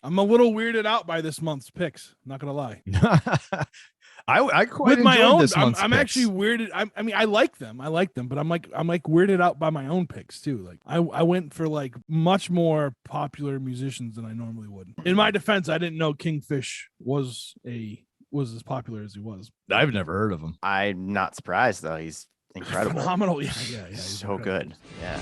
I'm a little weirded out by this month's picks. Not gonna lie. I quite With my enjoyed own, this month's I'm picks. actually weirded. I mean, I like them, but I'm like weirded out by my own picks too. Like I went for like much more popular musicians than I normally would. In my defense, I didn't know Kingfish was as popular as he was. I've never heard of him. I'm not surprised though. He's incredible. Phenomenal. Yeah. He's so incredible. good. Yeah.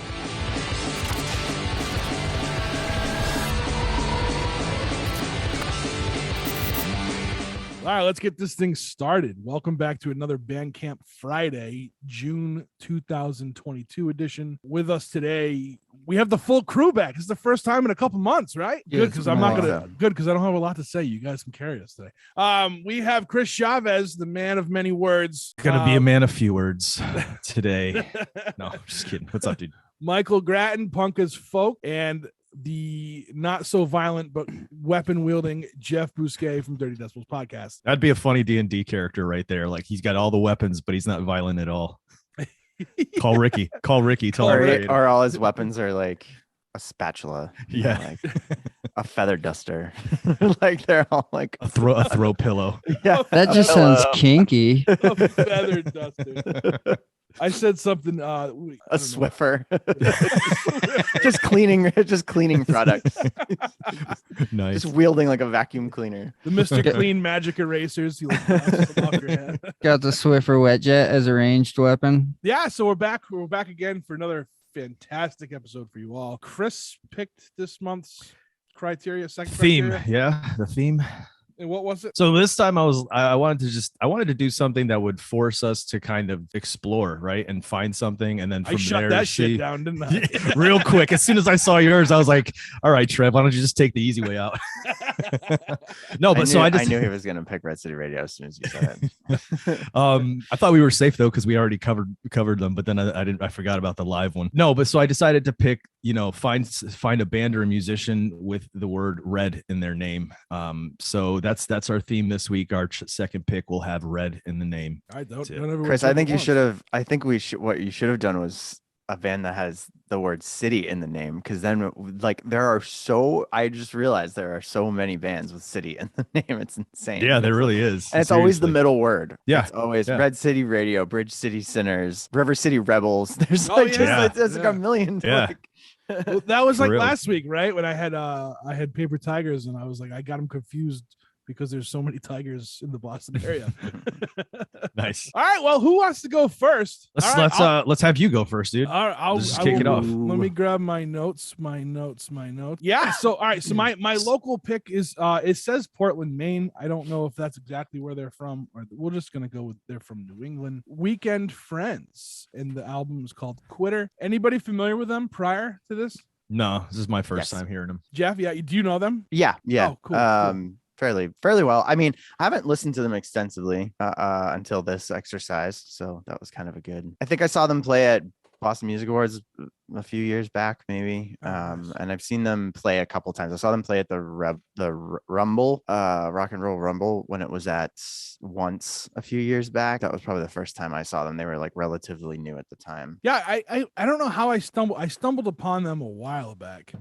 All right, let's get this thing started. Welcome back to another Bandcamp Friday, June 2022 edition. With us today, we have the full crew back. It's the first time in a couple months, right? Yeah, Good, because I don't have a lot to say. You guys can carry us today. We have Chris Chavez, the man of many words. Gonna be a man of few words today. No, I'm just kidding. What's up, dude? Michael Gratton, punk.a.folk, and the not so violent but weapon wielding Jeff Bousquet from Dirty Decibels podcast. That'd be a funny D&D character right there. Like he's got all the weapons, but he's not violent at all. Call Ricky. Tell him. Or all his weapons are like a spatula. Yeah. Like a feather duster. Like they're all like a throw pillow. Yeah. That just sounds kinky. A feather duster. I said something. A Swiffer. just cleaning products. Nice. Just wielding like a vacuum cleaner. The Mr. Clean magic erasers. You like bounce them off your head. Got the Swiffer Wet Jet as a ranged weapon. Yeah, so we're back. We're back again for another fantastic episode for you all. Chris picked this month's criteria, second theme. criteria. Yeah, the theme. And what was it? So this time I wanted to do something that would force us to kind of explore, right, and find something, and then from I shut there that shit down, didn't I? real quick. As soon as I saw yours, I was like, "All right, Trev, why don't you just take the easy way out?" No, but I knew he was gonna pick Red City Radio as soon as you said it. I thought we were safe though because we already covered them, but then I forgot about the live one. No, but so I decided to pick, find a band or a musician with the word red in their name. So that's our theme this week. Our second pick will have red in the name. I don't Chris, I think you should have. I think what you should have done was a band that has the word city in the name, because then like I just realized there are so many bands with city in the name. It's insane. Yeah, there really is. And it's always the middle word. Yeah, it's always Red City Radio, Bridge City Sinners, River City Rebels. There's like a million. Yeah. Well, that was like last week, right? When I had Paper Tigers, and I was like, I got them confused because there's so many tigers in the Boston area. Nice. All right. Well, who wants to go first? Let's have you go first, dude. All right, I'll just kick it off. Let me grab my notes. Yeah. So, all right. So my local pick is it says Portland, Maine. I don't know if that's exactly where they're from, or we're just gonna go with they're from New England. Weekend Friends, and the album is called Quitter. Anybody familiar with them prior to this? No, this is my first time hearing them. Jeff, yeah, do you know them? Yeah. Oh, cool. Fairly well. I mean, I haven't listened to them extensively until this exercise, so that was kind of a good. I think I saw them play at Boston Music Awards a few years back, maybe. Nice. And I've seen them play a couple times. I saw them play at the Rumble, Rock and Roll Rumble, when it was at once a few years back. That was probably the first time I saw them. They were like relatively new at the time. Yeah, I don't know how I stumbled upon them a while back.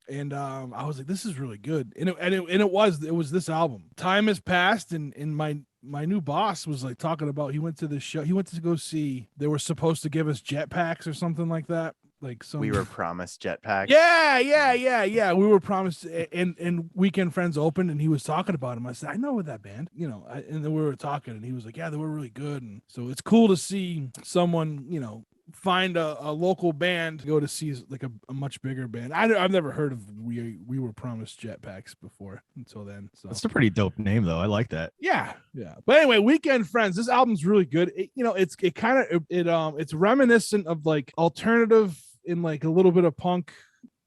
And I was like, this is really good. And it was this album. Time has passed, and my new boss was like talking about, he went to this show. He went to go see, they were supposed to give us jetpacks or something like that. Like we were promised jetpacks. Yeah. We were promised, and Weekend Friends opened, and he was talking about them. I said, I know that band, and then we were talking, and he was like, yeah, they were really good. And so it's cool to see someone, find a local band to go to see, like a much bigger band. I've never heard of we were promised jetpacks before until then. So that's a pretty dope name though. I like that. Yeah. But anyway, Weekend Friends, this album's really good. It's reminiscent of like alternative in like a little bit of punk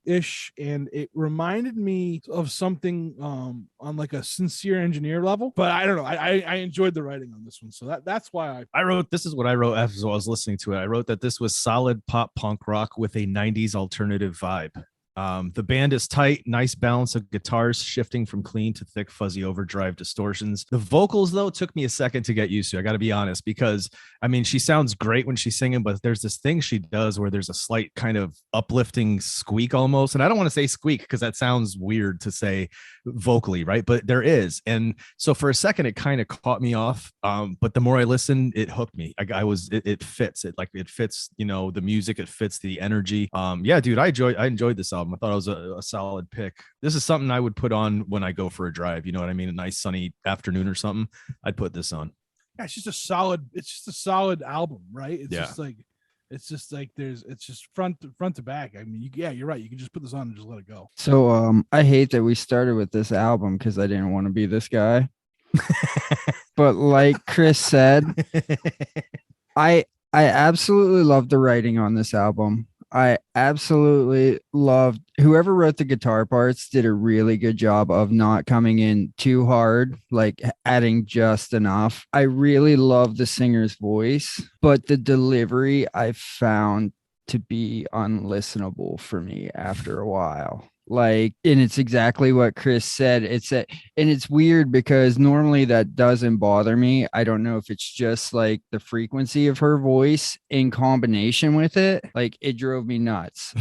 ish, and it reminded me of something on like a Sincere Engineer level, but I don't know, I enjoyed the writing on this one, so that's why I wrote, this is what I wrote as I was listening to it. I wrote that this was solid pop punk rock with a 90s alternative vibe. The band is tight, nice balance of guitars shifting from clean to thick, fuzzy overdrive distortions. The vocals, though, took me a second to get used to. I got to be honest, because I mean, she sounds great when she's singing, but there's this thing she does where there's a slight kind of uplifting squeak almost. And I don't want to say squeak because that sounds weird to say vocally, right? But there is. And so for a second, it kind of caught me off. But the more I listened, it hooked me. It fits. It fits, the music, it fits the energy. Yeah, dude, I enjoyed this album. I thought it was a solid pick. This is something I would put on when I go for a drive. You know what I mean? A nice sunny afternoon or something. I'd put this on. Yeah, it's just a solid album, right? It's just like it's just front to back. I mean, you're right. You can just put this on and just let it go. So I hate that we started with this album because I didn't want to be this guy. But like Chris said, I absolutely love the writing on this album. I absolutely loved whoever wrote the guitar parts did a really good job of not coming in too hard, like adding just enough. I really love the singer's voice, but the delivery I found to be unlistenable for me after a while. And it's exactly what Chris said. And it's weird because normally that doesn't bother me. I don't know if it's just like the frequency of her voice in combination with it. Like it drove me nuts.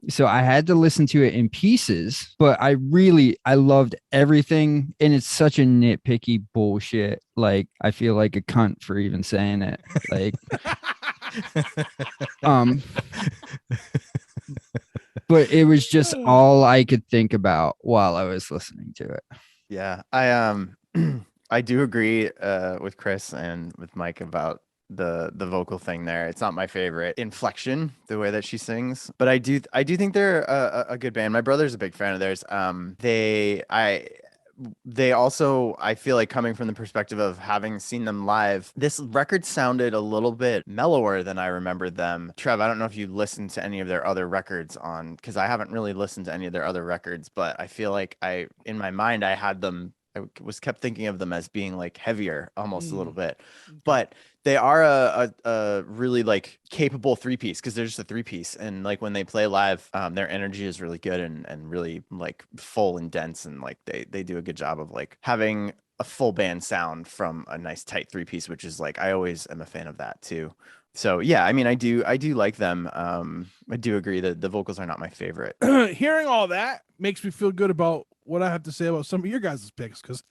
So I had to listen to it in pieces, but I loved everything. And it's such a nitpicky bullshit. Like I feel like a cunt for even saying it. Like, but it was just all I could think about while I was listening to it. Yeah, I do agree with Chris and with Mike about the vocal thing there. It's not my favorite inflection, the way that she sings, but I do think they're a good band. My brother's a big fan of theirs. They also, I feel like, coming from the perspective of having seen them live, this record sounded a little bit mellower than I remembered them. Trev, I don't know if you listened to any of their other records because I haven't really listened to any of their other records, but I feel like in my mind, I was kept thinking of them as being like heavier almost a little bit, but they are a really like capable 3-piece because they're just a 3-piece. And like when they play live, their energy is really good and really like full and dense. And like they do a good job of like having a full band sound from a nice tight 3-piece, which is like, I always am a fan of that too. So yeah, I mean, I do like them. I do agree that the vocals are not my favorite. Hearing all that makes me feel good about what I have to say about some of your guys' picks, because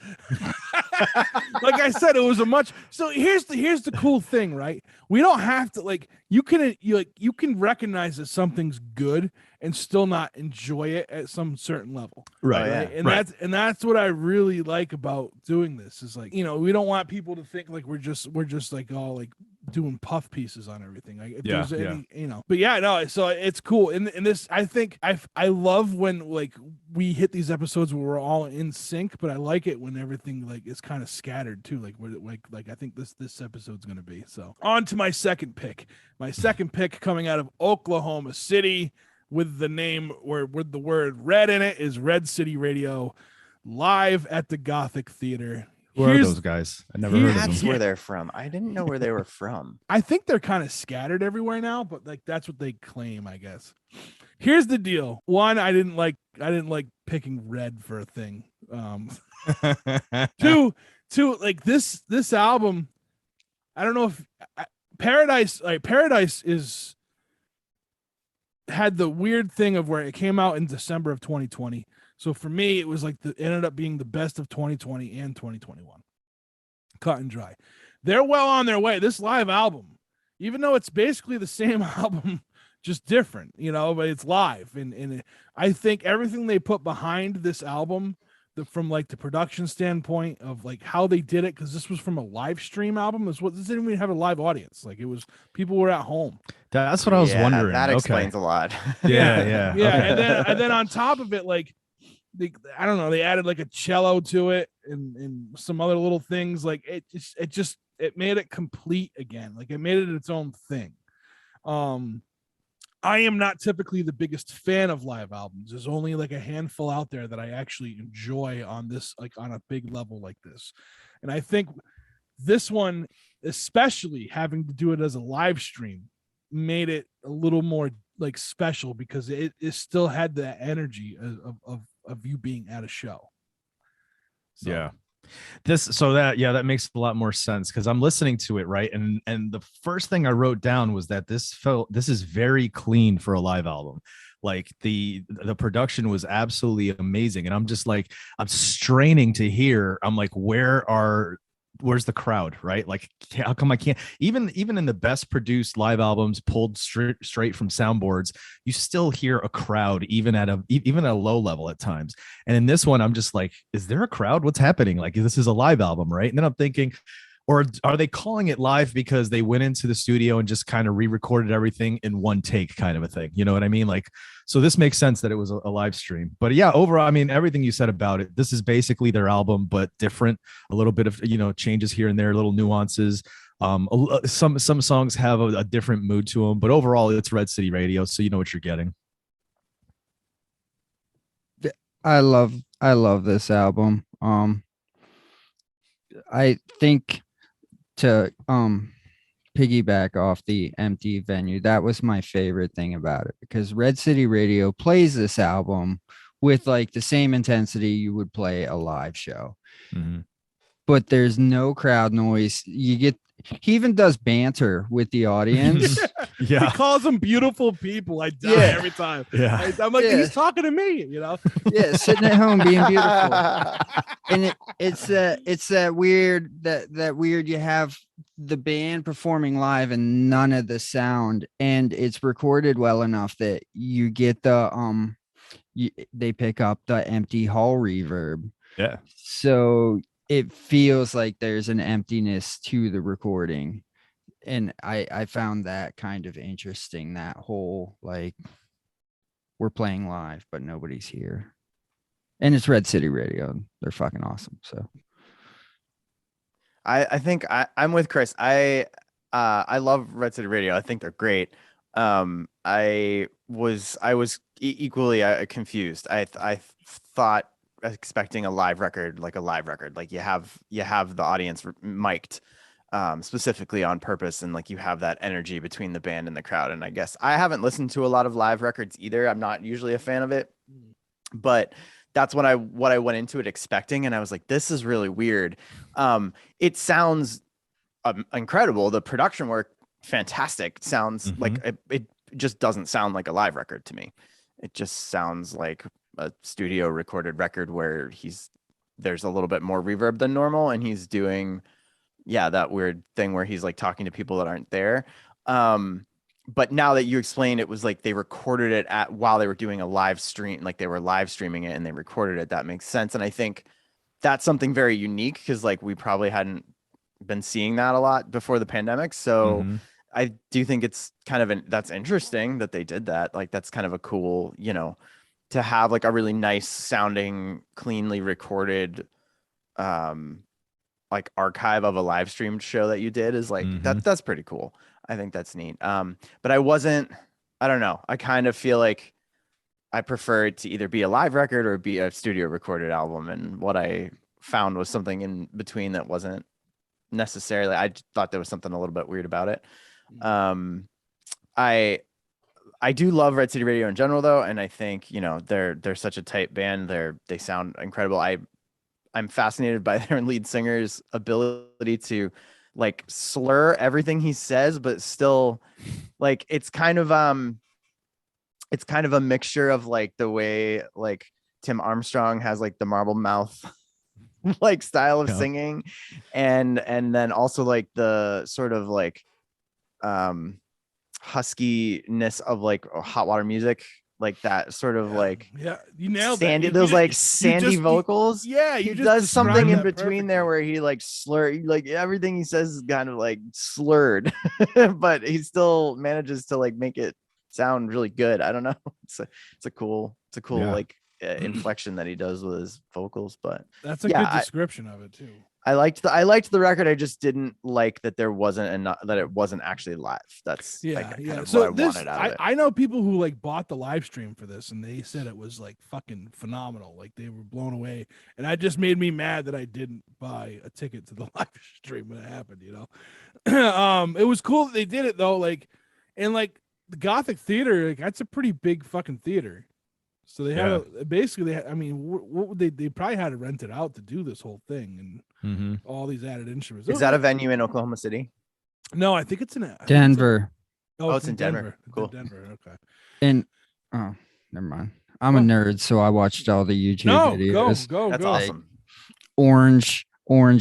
like I said, it was so here's the cool thing, right? We don't have to you can recognize that something's good and still not enjoy it at some certain level. Right. Yeah. And that's what I really like about doing this is like, we don't want people to think like we're just like all like doing puff pieces on everything. Like if there's any, but yeah, no, so it's cool. And this, I think I love when like we hit these episodes where we're all in sync, but I like it when everything like is kind of scattered too. Like like I think this episode's going to be. So on to my second pick. My second pick coming out of Oklahoma City with the name or with the word red in it is Red City Radio, live at the Gothic Theater. Who are those guys? I never heard of them. That's where they're from. I didn't know where they were from. I think they're kind of scattered everywhere now, but like that's what they claim, I guess. Here's the deal. One, I didn't like picking red for a thing. Two, like this album, I don't know if Paradise had the weird thing of where it came out in December of 2020. So for me, it was like it ended up being the best of 2020 and 2021. Cut and dry. They're well on their way. This live album, even though it's basically the same album, just different, but it's live. And I think everything they put behind this album, from like the production standpoint of like how they did it, because this was from a live stream album. This didn't even have a live audience. Like it was people were at home. That's what I was wondering. That explains a lot. Yeah. Okay. And then on top of it, like I don't know, they added like a cello to it and some other little things. Like it made it complete again. Like it made it its own thing. I am not typically the biggest fan of live albums. There's only like a handful out there that I actually enjoy on this, like on a big level like this. And I think this one, especially having to do it as a live stream, made it a little more like special because it still had that energy of you being at a show. So. Yeah. That makes a lot more sense because I'm listening to it, right? And the first thing I wrote down was that this is very clean for a live album. Like the production was absolutely amazing. And I'm just like, I'm straining to hear. I'm like, where's the crowd, right? Like, how come I can't even in the best produced live albums pulled straight from soundboards, you still hear a crowd even at a low level at times. And in this one, I'm just like, is there a crowd? What's happening? Like, this is a live album, right? And then I'm thinking, or are they calling it live because they went into the studio and just kind of re-recorded everything in one take, kind of a thing? You know what I mean? Like, so this makes sense that it was a live stream. But yeah, overall, I mean, everything you said about it, this is basically their album, but different. A little bit of, changes here and there, little nuances. Some songs have a different mood to them, but overall, it's Red City Radio, so you know what you're getting. I love this album. I think to piggyback off the empty venue, that was my favorite thing about it, because Red City Radio plays this album with like the same intensity you would play a live show. Mm-hmm. But there's no crowd noise. He even does banter with the audience. He calls them beautiful people. I die every time. Yeah. I'm like, he's talking to me, Yeah, sitting at home being beautiful. And it's that weird that weird, you have the band performing live and none of the sound, and it's recorded well enough that you get the they pick up the empty hall reverb. Yeah. So it feels like there's an emptiness to the recording. And I found that kind of interesting, that whole, like, we're playing live, but nobody's here. And it's Red City Radio. They're fucking awesome. So I think I'm with Chris. I love Red City Radio. I think they're great. I was equally confused. I thought, expecting a live record, like you have the audience mic'd specifically on purpose, and like you have that energy between the band and the crowd. And I guess I haven't listened to a lot of live records either. I'm not usually a fan of it, but that's what I went into it expecting, and I was like, this is really weird. It sounds incredible. The production work, fantastic. It sounds like it just doesn't sound like a live record to me. It just sounds like a studio recorded record where there's a little bit more reverb than normal, and he's doing that weird thing where he's like talking to people that aren't there. But now that you explain, it was like they recorded it while they were doing a live stream, like they were live streaming it and they recorded it. That makes sense. And I think that's something very unique, because like we probably hadn't been seeing that a lot before the pandemic. So I do think it's kind of that's interesting that they did that. Like, that's kind of a cool, to have like a really nice sounding, cleanly recorded, like archive of a live streamed show that you did is like, that's pretty cool. I think that's neat. But I don't know. I kind of feel like I prefer it to either be a live record or be a studio recorded album. And what I found was something in between that wasn't necessarily, I thought there was something a little bit weird about it. I do love Red City Radio in general, though, and I think they're such a tight band. They sound incredible. I'm fascinated by their lead singer's ability to like slur everything he says, but still, like, it's kind of a mixture of like the way like Tim Armstrong has like the marble mouth like style of singing, and then also like the sort of like huskiness of like hot water music, like that sort of like you nailed sandy that. those like sandy vocals. He just does something in between perfectly there where he like like everything he says is kind of like slurred, but he still manages to like make it sound really good. I don't know. It's a cool like inflection that he does with his vocals. But that's a good description of it too. I liked the record. I just didn't like that there wasn't enough, that it wasn't actually live. That's kind of so what I wanted out of it. I know people who like bought the live stream for this, and they said it was like fucking phenomenal. Like they were blown away, and that just made me mad that I didn't buy a ticket to the live stream when it happened. It was cool that they did it though. Like, and like the Gothic Theater, like, that's a pretty big fucking theater. So they had basically, I mean, what would they probably had to rent it out to do this whole thing and all these added instruments. Is that a venue in Oklahoma City? No, I think it's in Denver. It's in Denver. Cool. Denver. Okay. And oh, never mind. I'm a nerd, so I watched all the YouTube videos. Go. That's awesome. Orange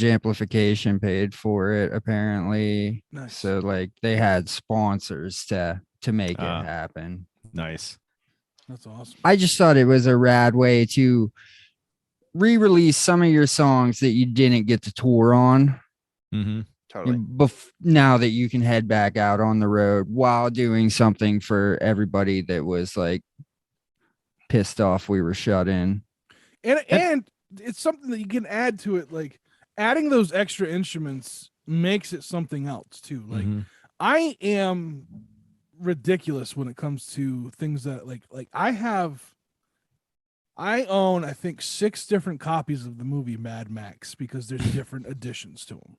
amplification paid for it apparently. Nice. So like they had sponsors to make it happen. Nice. That's awesome. I just thought it was a rad way to re-release some of your songs that you didn't get to tour on. Totally. Now that you can head back out on the road while doing something for everybody that was like pissed off we were shut in. And it's something that you can add to it. Like adding those extra instruments makes it something else too. Like I am ridiculous when it comes to things that like I own, I think, 6 different copies of the movie Mad Max because there's different editions to them.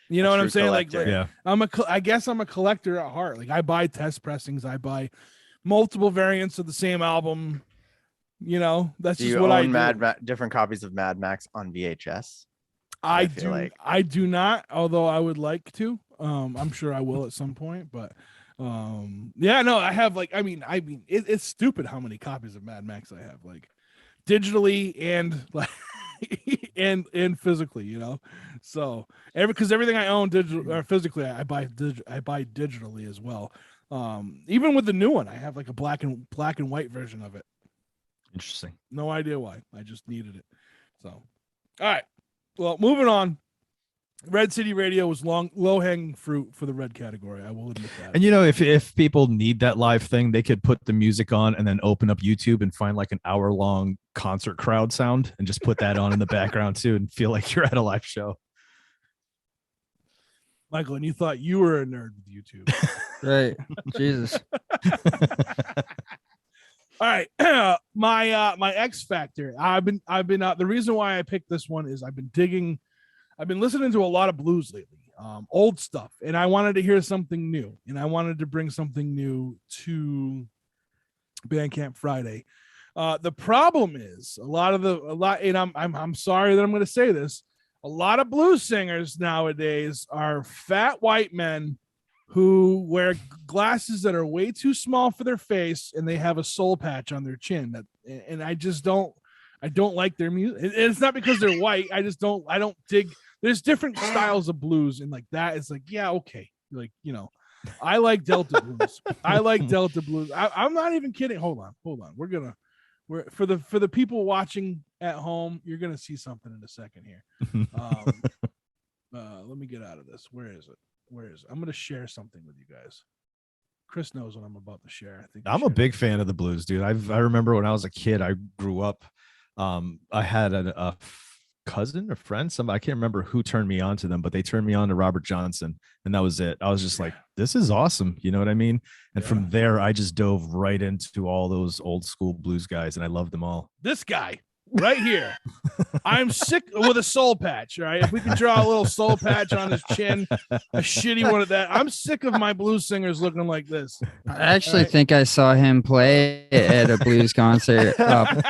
You know what I'm saying? Collector. I guess I'm a collector at heart. Like I buy test pressings, I buy multiple variants of the same album. You know, that's Do just you what I own do. different copies of Mad Max on VHS? I feel do. like- I do not, although I would like to. I'm sure I will at some point, but yeah, no, I have like, I mean, it's stupid how many copies of Mad Max I have, like digitally and like and physically, you know. So because everything I own digital or physically, I buy digitally as well. Even with the new one, I have like a black and white version of it. Interesting. No idea why. I just needed it. So, all right. Well, moving on. Red City Radio was low hanging fruit for the red category. I will admit that. And you know, if people need that live thing, they could put the music on and then open up YouTube and find like an hour-long concert crowd sound and just put that on in the background too and feel like you're at a live show. Michael, and you thought you were a nerd with YouTube. Right. Jesus. All right. My X Factor. I've been the reason why I picked this one is I've been listening to a lot of blues lately, old stuff, and I wanted to hear something new, and I wanted to bring something new to Bandcamp Friday. The problem is and I'm sorry that I'm going to say this. A lot of blues singers nowadays are fat white men who wear glasses that are way too small for their face, and they have a soul patch on their chin. And I just don't like their music. It's not because they're white. I don't dig. There's different styles of blues, and like that is like, yeah, okay. Like, you know, I like Delta blues. I like Delta blues. I'm not even kidding. Hold on. We're for the people watching at home, you're gonna see something in a second here. Let me get out of this. Where is it? I'm gonna share something with you guys. Chris knows what I'm about to share. I think I'm a big fan of the blues, dude. I remember when I was a kid, I grew up. I had a cousin or friend, somebody, I can't remember who turned me on to them, but they turned me on to Robert Johnson, and that was it. I was just like, this is awesome. You know what I mean? And from there, I just dove right into all those old school blues guys, and I loved them all. This guy right here. I'm sick with a soul patch. All right. If we could draw a little soul patch on his chin, a shitty one of that. I'm sick of my blues singers looking like this. I actually think I saw him play at a blues concert a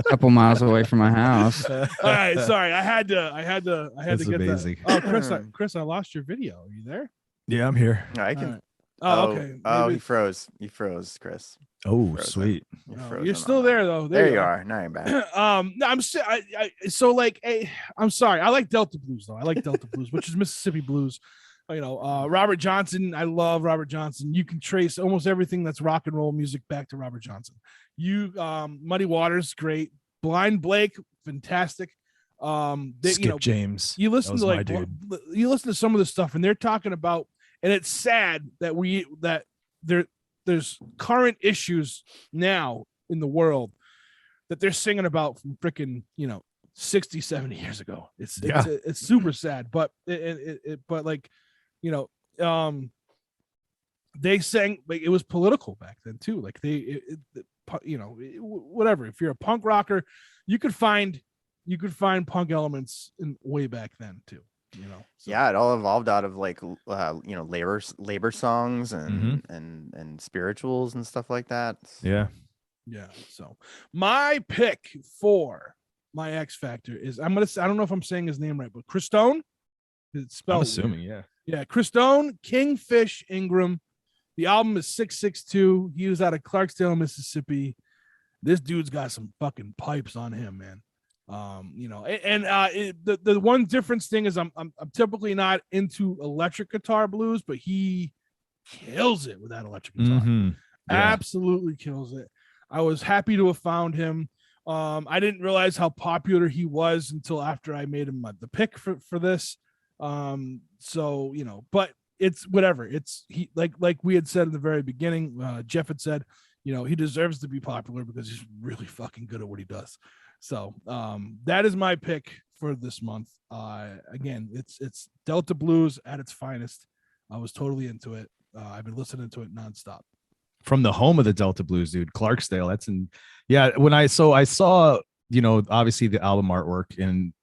couple miles away from my house. All right. Sorry. I had to That's get amazing. that. Oh, Chris, I lost your video. Are you there? Yeah, I'm here. I can. Right. Oh, okay. Oh, Maybe- he froze. He froze, Chris. Oh, Frozen. sweet. He Oh, froze you're on still that. there though. There you are. Now you're back. No, so like, I'm sorry. I like Delta blues though. I like Delta blues, which is Mississippi blues. You know, Robert Johnson. I love Robert Johnson. You can trace almost everything that's rock and roll music back to Robert Johnson. Muddy Waters, great. Blind Blake, fantastic. Skip James. You listen to my dude. you listen to some of the stuff, and they're talking about, and it's sad that there's current issues now in the world that they're singing about from freaking 60, 70 years ago. It's super sad, but but like they sang, like, it was political back then too. Like whatever. If you're a punk rocker, you could find punk elements in way back then too. you know. So. Yeah, it all evolved out of like labor songs Mhm. and spirituals and stuff like that. Yeah. Yeah. So my pick for my X Factor is I don't know if I'm saying his name right, but Christone. It's spelled I'm assuming, weird. yeah. Yeah, Christone, Kingfish, Ingram. The album is 662. He was out of Clarksdale, Mississippi. This dude's got some fucking pipes on him, man. The one difference thing is I'm typically not into electric guitar blues, but he kills it with that electric guitar. Mhm. Yeah. Absolutely kills it. I was happy to have found him. I didn't realize how popular he was until after I made him the pick for this. So but it's whatever. It's he like we had said in the very beginning. Jeff had said, he deserves to be popular because he's really fucking good at what he does. So that is my pick for this month. Again, it's Delta Blues at its finest. I was totally into it. I've been listening to it nonstop. From the home of the Delta Blues, dude, Clarksdale. That's when I saw, obviously the album artwork, and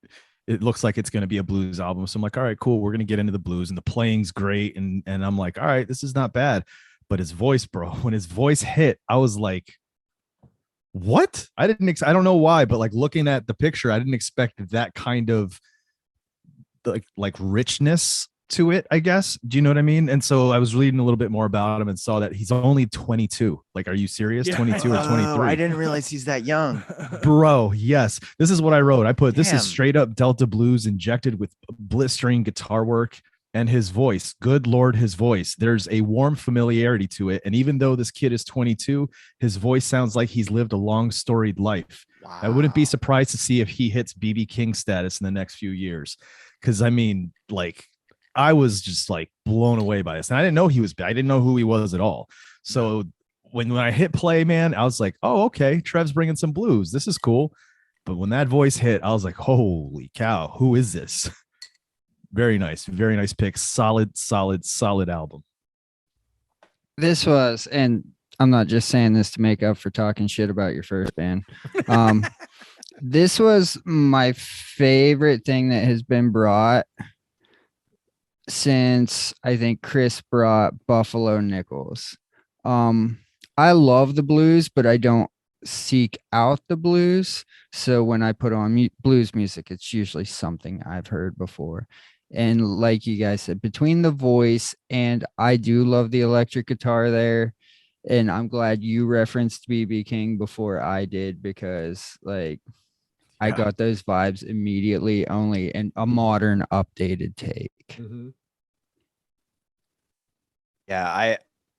it looks like it's going to be a blues album. So I'm like, all right, cool. We're going to get into the blues, and the playing's great. And I'm like, all right, this is not bad. But his voice, bro, when his voice hit, I was like, what? I don't know why, but like looking at the picture, I didn't expect that kind of like richness to it, I guess. Do you know what I mean? And so I was reading a little bit more about him and saw that he's only 22. Like, are you serious? Yeah. 22 or 23? I didn't realize he's that young. Bro, yes. This is what I wrote. I put, this is Damn. straight up Delta Blues injected with blistering guitar work and his voice. Good Lord, his voice. There's a warm familiarity to it. And even though this kid is 22, his voice sounds like he's lived a long storied life. Wow. I wouldn't be surprised to see if he hits BB King status in the next few years. Because I mean, like, I was just like blown away by this. And I didn't know I didn't know who he was at all. So when I hit play, man, I was like, oh, okay, Trev's bringing some blues. This is cool. But when that voice hit, I was like, holy cow, who is this? Very nice pick. Solid album. This was, and I'm not just saying this to make up for talking shit about your first band. This was my favorite thing that has been brought since I think Chris brought Buffalo Nickels. I love the blues, but I don't seek out the blues. So when I put on blues music, it's usually something I've heard before. And like you guys said, between the voice and I do love the electric guitar there. And I'm glad you referenced BB King before I did, because like I got those vibes immediately, only in a modern updated take. Mm-hmm. Yeah,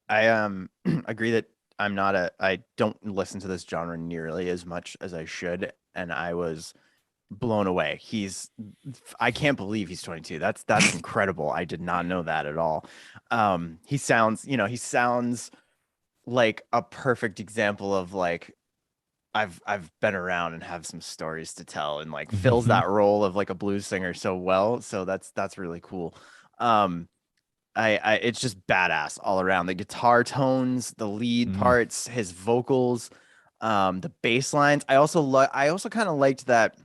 I agree that I don't listen to this genre nearly as much as I should, and I was blown away. I can't believe he's 22. That's incredible. I did not know that at all. He sounds like a perfect example of like I've been around and have some stories to tell, and like fills that role of like a blues singer so well. So that's really cool. It's just badass all around. The guitar tones, the lead parts, his vocals, the bass lines. I also kind of liked that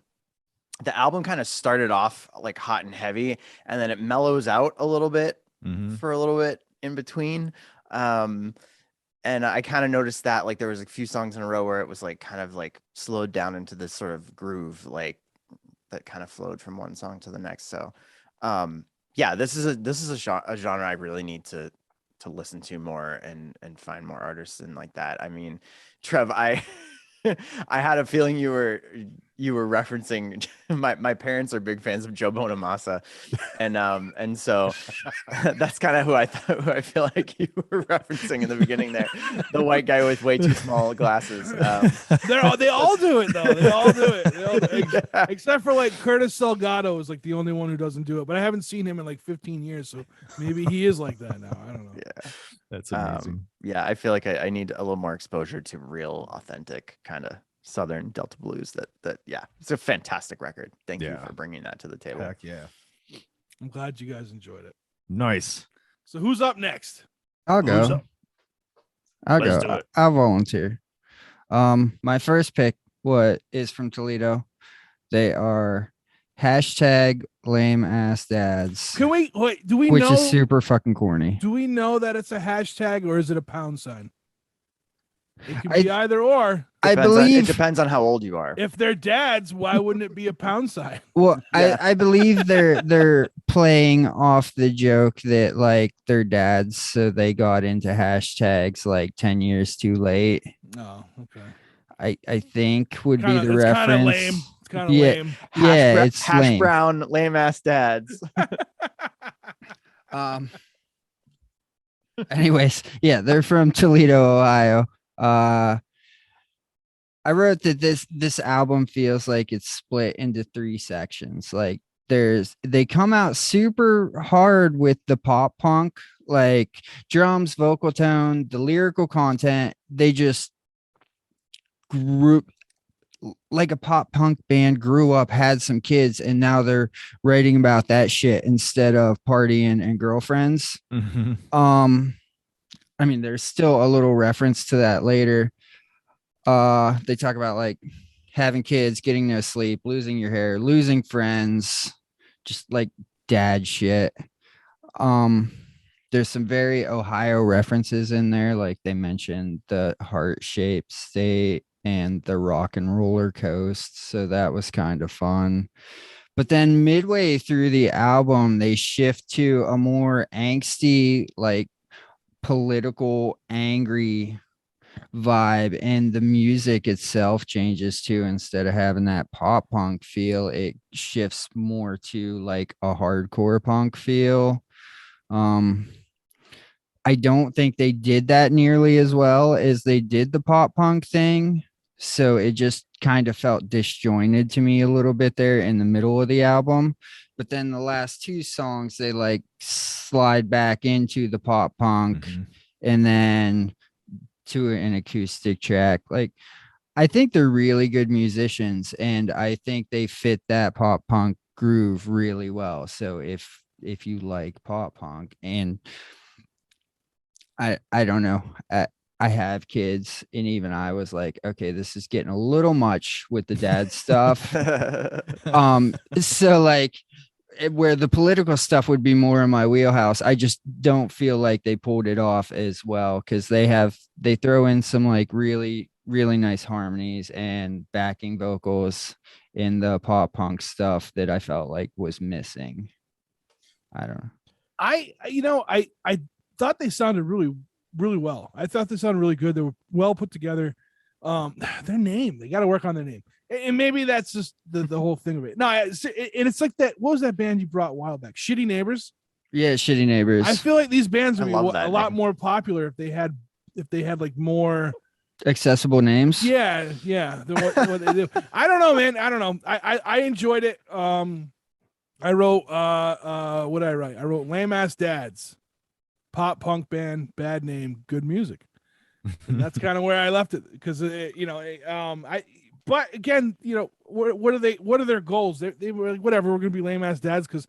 the album kind of started off like hot and heavy, and then it mellows out a little bit for a little bit in between. And I kind of noticed that like there was a few songs in a row where it was like kind of like slowed down into this sort of groove, like that kind of flowed from one song to the next. So, yeah, this is a genre I really need to listen to more and find more artists and like that. I mean, Trev, I had a feeling you were referencing my parents are big fans of Joe Bonamassa, and so that's kind of who I feel like you were referencing in the beginning there, the white guy with way too small glasses. They all do it though. They all do it. Except for like Curtis Salgado is like the only one who doesn't do it. But I haven't seen him in like 15 years, so maybe he is like that now. I don't know. Yeah, that's amazing. Yeah, I feel like I need a little more exposure to real, authentic kind of Southern Delta blues. That yeah, it's a fantastic record. Thank you for bringing that to the table. Heck yeah. I'm glad you guys enjoyed it. Nice. So who's up next? I'll go. Let's do it. I'll volunteer. My first pick is from Toledo. They are Hashtag lame ass dads. Can we wait? Do we which know? is super fucking corny. Do we know that it's a hashtag or is it a pound sign? It can I- be either or. I It believe. depends on how old you are. If they're dads, why wouldn't it be a pound sign? Well, Yeah. I believe they're playing off the joke that like they're dads, so they got into hashtags like 10 years too late. Oh, okay. I think would Kinda, be the it's reference. kind of lame. It's kind of Yeah. lame. Yeah, it's hash lame. brown lame ass dads. Anyways, yeah, they're from Toledo, Ohio. I wrote that this album feels like it's split into 3 sections. Like they come out super hard with the pop punk, like drums, vocal tone, the lyrical content. They just grew like a pop punk band, grew up, had some kids, and now they're writing about that shit instead of partying and girlfriends. I mean, there's still a little reference to that later. They talk about like having kids, getting no sleep, losing your hair, losing friends, just like dad shit. There's some very Ohio references in there, like they mentioned the heart-shaped state and the rock and roller coast, so that was kind of fun. But then midway through the album, they shift to a more angsty, like political, angry vibe, and the music itself changes too. Instead of having that pop punk feel, it shifts more to like a hardcore punk feel. I don't think they did that nearly as well as they did the pop punk thing, so it just kind of felt disjointed to me a little bit there in the middle of the album. But then the last 2 songs, they like slide back into the pop punk and then to an acoustic track. Like, I think they're really good musicians, and I think they fit that pop punk groove really well. So if you like pop punk, and I don't know, I have kids, and even I was like, okay, this is getting a little much with the dad stuff. So like where the political stuff would be more in my wheelhouse, I just don't feel like they pulled it off as well, because they throw in some like really nice harmonies and backing vocals in the pop punk stuff that I felt like was missing. I don't know. I thought they sounded really well. I thought they sounded really good. They were well put together. Their name, they got to work on their name. And maybe that's just the whole thing of it. No, and it's like that. What was that band you brought a while back? Shitty Neighbors. Yeah, Shitty Neighbors. I feel like these bands would be a lot name. more popular if they had like more accessible names. Yeah. What they do. I don't know, man. I don't know. I enjoyed it. I wrote what did I write? I wrote lame ass dads, pop punk band, bad name, good music. And that's kind of where I left it, because but again, what are their goals? They were like, whatever, we're gonna be lame ass dads because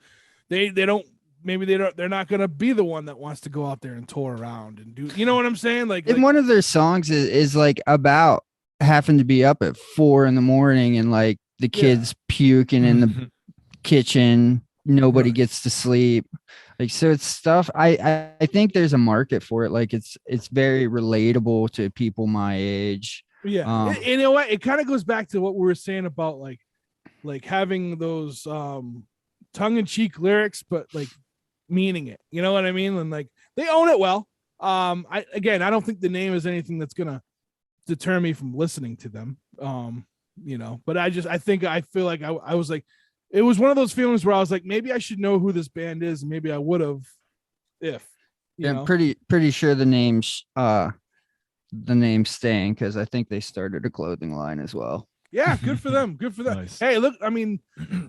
they're not gonna be the one that wants to go out there and tour around and do, you know what I'm saying? Like one of their songs is like about having to be up at 4 a.m. and like the kids puking in the kitchen, nobody gets to sleep. Like, so it's stuff. I think there's a market for it. Like it's very relatable to people my age. Yeah. You know what? It kind of goes back to what we were saying about like having those tongue-in-cheek lyrics, but like meaning it. You know what I mean? And like they own it well. I don't think the name is anything that's gonna deter me from listening to them. But I feel like I was like, it was one of those feelings where I was like, maybe I should know who this band is. And maybe I would have if I'm pretty sure the name's staying, because I think they started a clothing line as well. Yeah, good for them. Good for them. Nice. Hey, look, I mean,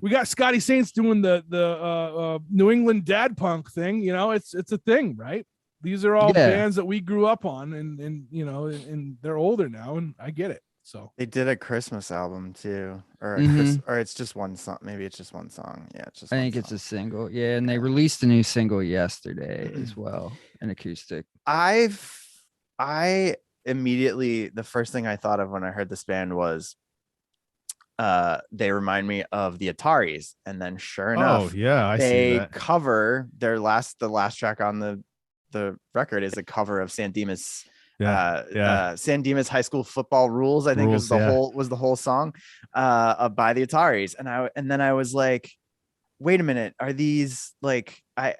we got Scotty Saints doing the New England dad punk thing. It's a thing, right? These are all bands that we grew up on, and they're older now, and I get it. So they did a Christmas album too, or or it's just one song. Maybe it's just one song. Yeah, it's just. I think it's a single. Yeah, and they released a new single yesterday as well, an acoustic. I immediately, the first thing I thought of when I heard this band was they remind me of the Ataris. And then sure Oh enough, yeah, I see they that. cover the last track on the record is a cover of San Dimas. San Dimas High School Football Rules, I think was the whole song by the Ataris. And then I was like, wait a minute, are these like I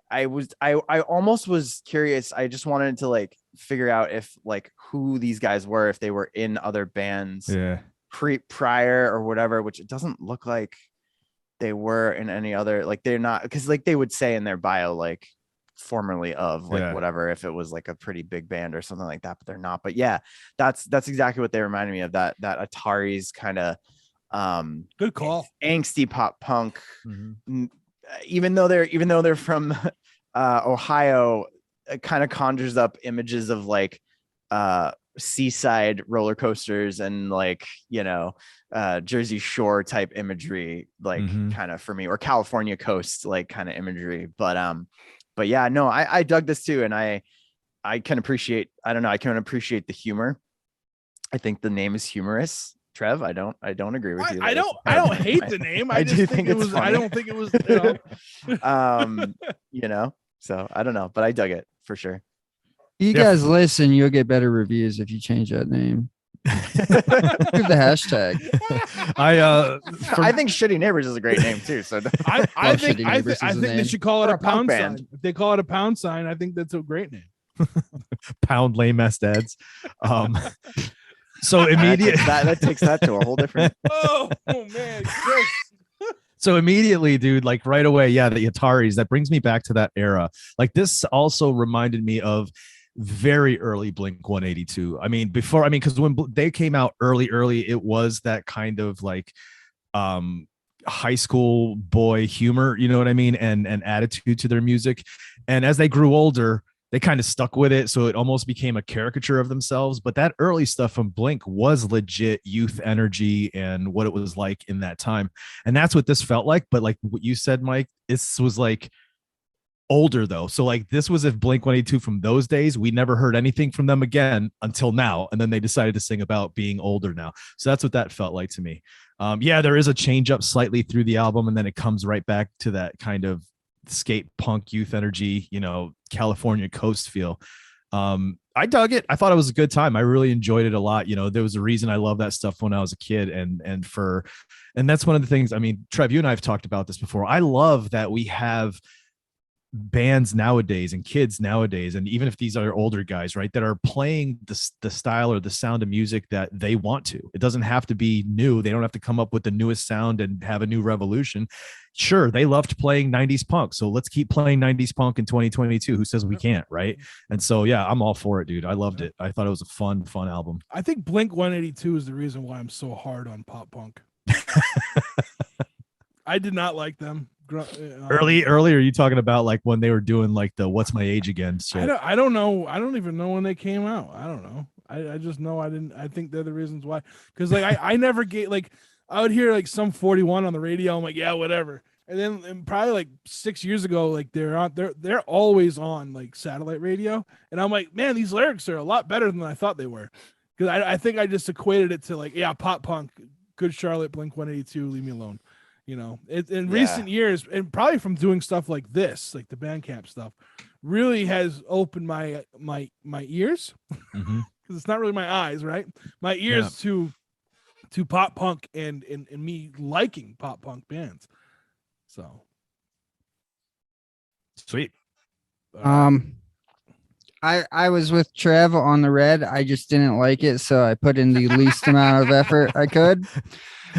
almost was curious. I just wanted to like figure out if like who these guys were, if they were in other bands prior or whatever, which it doesn't look like they were in any other, like they're not, because like they would say in their bio like formerly of like whatever, if it was like a pretty big band or something like that, but they're not. But yeah, that's exactly what they reminded me of, that Atari's kind of good call, angsty pop punk. Even though they're from Ohio, it kind of conjures up images of like seaside roller coasters and like, you know, Jersey Shore type imagery, like kind of for me, or California coast like kind of imagery. But yeah, no, I dug this too, and I can appreciate, I can appreciate the humor. I think the name is humorous. Trev, I don't agree with you. I don't hate the name. I just think it was funny. I don't think it was, you know. You know, so I don't know, but I dug it for sure. You guys listen, you'll get better reviews if you change that name. Give the hashtag. I think Shitty Neighbors is a great name too. So I think they should call it a pound sign. If they call it a pound sign, I think that's a great name. Pound lame ass dads. So immediately that takes that to a whole different. Oh man, Chris. So immediately, dude, like right away, yeah, the Ataris, that brings me back to that era. Like this also reminded me of very early Blink 182. Because when they came out early, it was that kind of like high school boy humor, you know what I mean, and attitude to their music. And as they grew older, they kind of stuck with it, so it almost became a caricature of themselves. But that early stuff from Blink was legit youth energy and what it was like in that time, and that's what this felt like. But like what you said, Mike, this was like older though. So like this was if Blink 182 from those days, we never heard anything from them again until now, and then they decided to sing about being older now. So that's what that felt like to me. Yeah, there is a change up slightly through the album, and then it comes right back to that kind of skate punk youth energy, you know, California coast feel. I dug it. I thought it was a good time. I really enjoyed it a lot. You know, there was a reason I love that stuff when I was a kid, and that's one of the things. I mean, Trev, you and I have talked about this before. I love that we have bands nowadays and kids nowadays, and even if these are older guys, right, that are playing the style or the sound of music that they want to. It doesn't have to be new. They don't have to come up with the newest sound and have a new revolution. Sure, they loved playing 90s punk, so let's keep playing 90s punk in 2022. Who says we can't, right? And so yeah, I'm all for it, dude. I loved it. I thought it was a fun album. I think Blink 182 is the reason why I'm so hard on pop punk. I did not like them. Early, are you talking about like when they were doing like the "What's My Age Again" shit? I don't know. I don't even know when they came out. I don't know. I just know I didn't. I think they're the reasons why. Because like I never get like, I would hear like some 41 on the radio. I'm like, yeah, whatever. And then probably like 6 years ago, like they're always on like satellite radio, and I'm like, man, these lyrics are a lot better than I thought they were. Because I think I just equated it to like, yeah, pop punk, Good Charlotte, Blink 182, leave me alone. You know, in recent years, and probably from doing stuff like this, like the Bandcamp stuff, really has opened my ears, because it's not really my eyes, right? My ears to pop punk and me liking pop punk bands. So sweet. I was with Trev on the Red. I just didn't like it, so I put in the least amount of effort I could.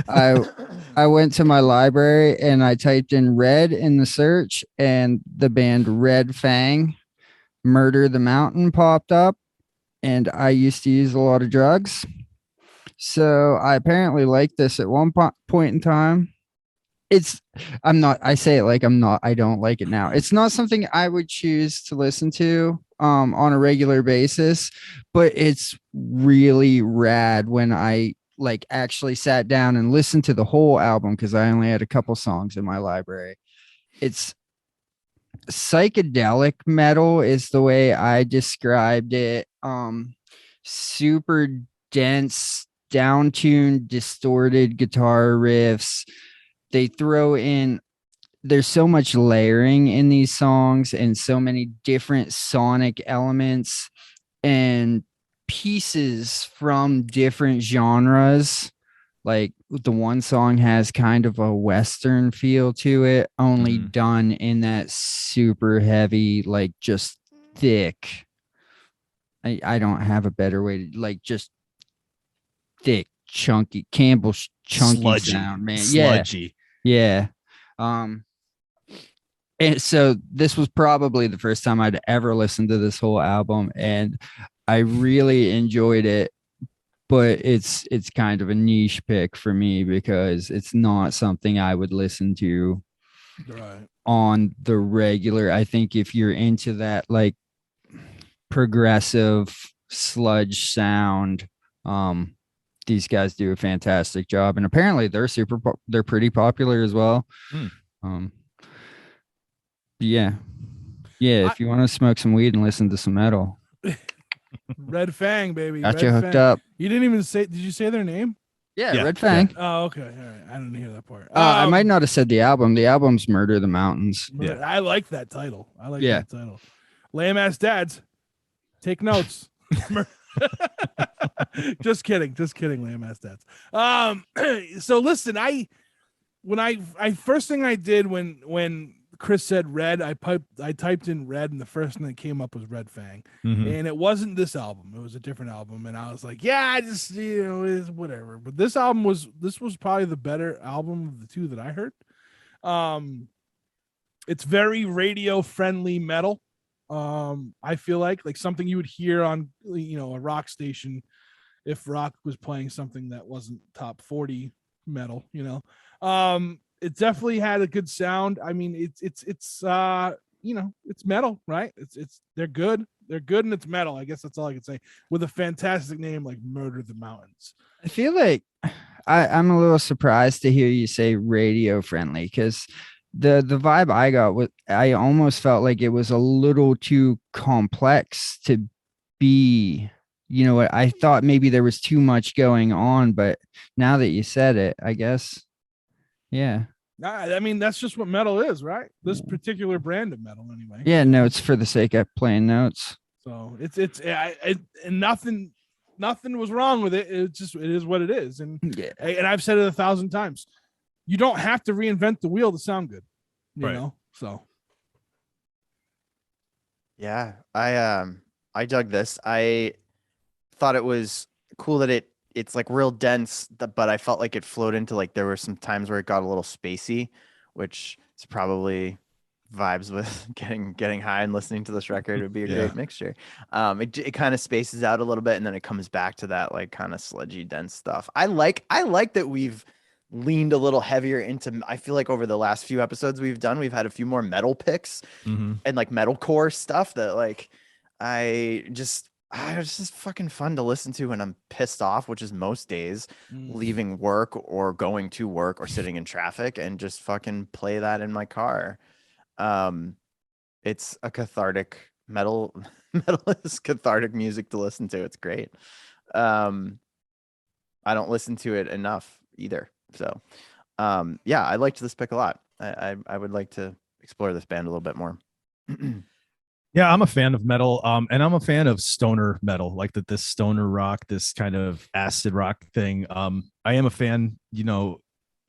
I went to my library and I typed in Red in the search, and the band Red Fang, Murder the Mountain, popped up, and I used to use a lot of drugs, so I apparently liked this at one point in time. I don't like it now. It's not something I would choose to listen to on a regular basis, but it's really rad when I like actually sat down and listened to the whole album, because I only had a couple songs in my library. It's psychedelic metal is the way I described it. Super dense, down-tuned, distorted guitar riffs. They throw in, there's so much layering in these songs and so many different sonic elements and pieces from different genres. Like the one song has kind of a Western feel to it, only done in that super heavy, like just thick. I don't have a better way to, like, just thick, chunky, Campbell's chunky Sludgy. sound, man. Sludgy. Yeah. And so this was probably the first time I'd ever listened to this whole album, and I really enjoyed it. But it's kind of a niche pick for me because it's not something I would listen to on the regular. I think if you're into that like progressive sludge sound, these guys do a fantastic job, and apparently they're pretty popular as well. Yeah. If you want to smoke some weed and listen to some metal, Red Fang, baby. got Red you hooked Fang. up. You didn't even say. Did you say their name? Yeah, Red Fang. Oh, okay. All right. I didn't hear that part. I might not have said the album. The album's Murder the Mountains. Yeah. I like that title. That title. Lame ass dads. Take notes. Just kidding. Lame ass dads. So listen, I first thing I did when Chris said Red, I typed in Red, and the first thing that came up was Red Fang. And it wasn't this album, it was a different album, and I was like, yeah, I just, it's whatever. But this was probably the better album of the two that I heard. It's very radio friendly metal. I feel like something you would hear on a rock station if rock was playing something that wasn't top 40 metal. It definitely had a good sound. I mean, it's metal, right? They're good, and it's metal. I guess that's all I can say. With a fantastic name like Murder the Mountains. I feel like I'm a little surprised to hear you say radio friendly, because the vibe I got was, I almost felt like it was a little too complex to be. I thought maybe there was too much going on, but now that you said it, I guess. Yeah. I mean, that's just what metal is, right? This particular brand of metal, anyway. Yeah, notes for the sake of playing notes. So and nothing was wrong with it. It is what it is, and I've said it 1,000 times. You don't have to reinvent the wheel to sound good, you know. So yeah, I dug this. I thought it was cool that it's like real dense, but I felt like it flowed into, like, there were some times where it got a little spacey, which is probably vibes with getting high and listening to this record would be a great mixture. It kind of spaces out a little bit, and then it comes back to that like kind of sludgy, dense stuff. I like that we've leaned a little heavier into, I feel like over the last few episodes we've had a few more metal picks and like metalcore stuff that like it's just fucking fun to listen to when I'm pissed off, which is most days, leaving work or going to work or sitting in traffic, and just fucking play that in my car. It's a cathartic metal is cathartic music to listen to. It's great. I don't listen to it enough either. So yeah, I liked this pick a lot. I would like to explore this band a little bit more. Yeah, I'm a fan of metal, and I'm a fan of stoner metal, like this stoner rock, this kind of acid rock thing. I am a fan,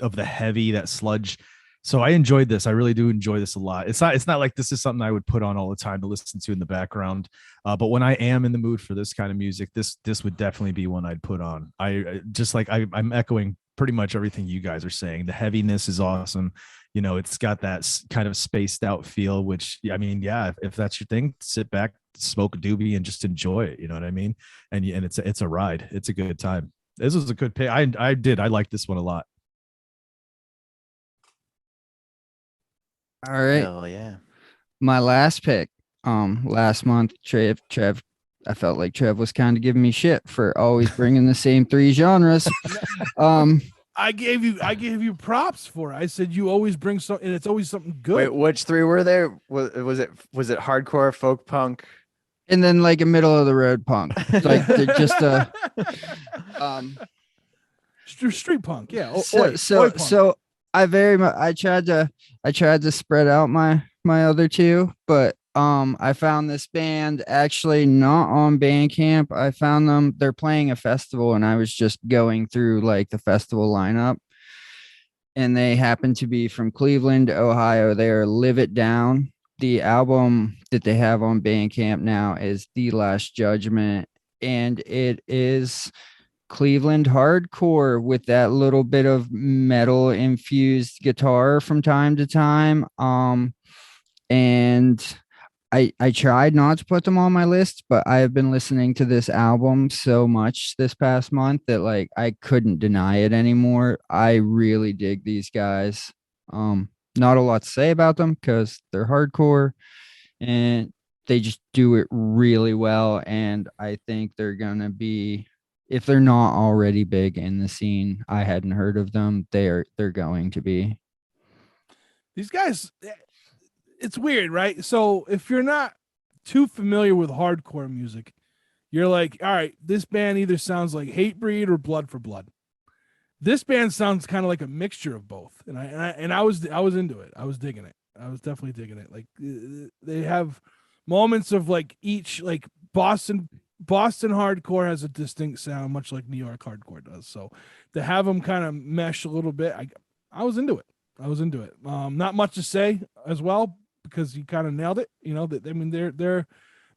of the heavy, that sludge. So I enjoyed this. I really do enjoy this a lot. It's not like this is something I would put on all the time to listen to in the background. But when I am in the mood for this kind of music, this would definitely be one I'd put on. I'm echoing pretty much everything you guys are saying. The heaviness is awesome. It's got that kind of spaced out feel, which, I mean, yeah, if that's your thing, sit back, smoke a doobie, and just enjoy it. You know what I mean? And it's a ride. It's a good time. This was a good pick. I like this one a lot. All right. Hell yeah. My last pick, last month, Trev, I felt like Trev was kind of giving me shit for always bringing the same three genres. I gave you props for it. I said you always bring something, and it's always something good. Wait, which three were there? Was it hardcore, folk punk, and then like a middle of the road punk? Like just Street punk, yeah. So I very much I tried to spread out my other two, but I found this band actually not on Bandcamp. I found them, they're playing a festival, and I was just going through like the festival lineup, and they happen to be from Cleveland, Ohio. They are Live It Down. The album that they have on Bandcamp now is The Last Judgment, and it is Cleveland hardcore with that little bit of metal infused guitar from time to time. And I tried not to put them on my list, but I have been listening to this album so much this past month that like I couldn't deny it anymore. I really dig these guys. Not a lot to say about them because they're hardcore and they just do it really well. And I think they're gonna be, if they're not already big in the scene, I hadn't heard of them. They're going to be. These guys, it's weird, right? So if you're not too familiar with hardcore music, you're like, all right, this band either sounds like Hatebreed or Blood for Blood. This band sounds kind of like a mixture of both, and I was into it. I was digging it. I was definitely digging it. Like they have moments of like each, like Boston hardcore has a distinct sound, much like New York hardcore does. So to have them kind of mesh a little bit, I was into it. I was into it. Not much to say as well because you kind of nailed it. You know that, I mean, they're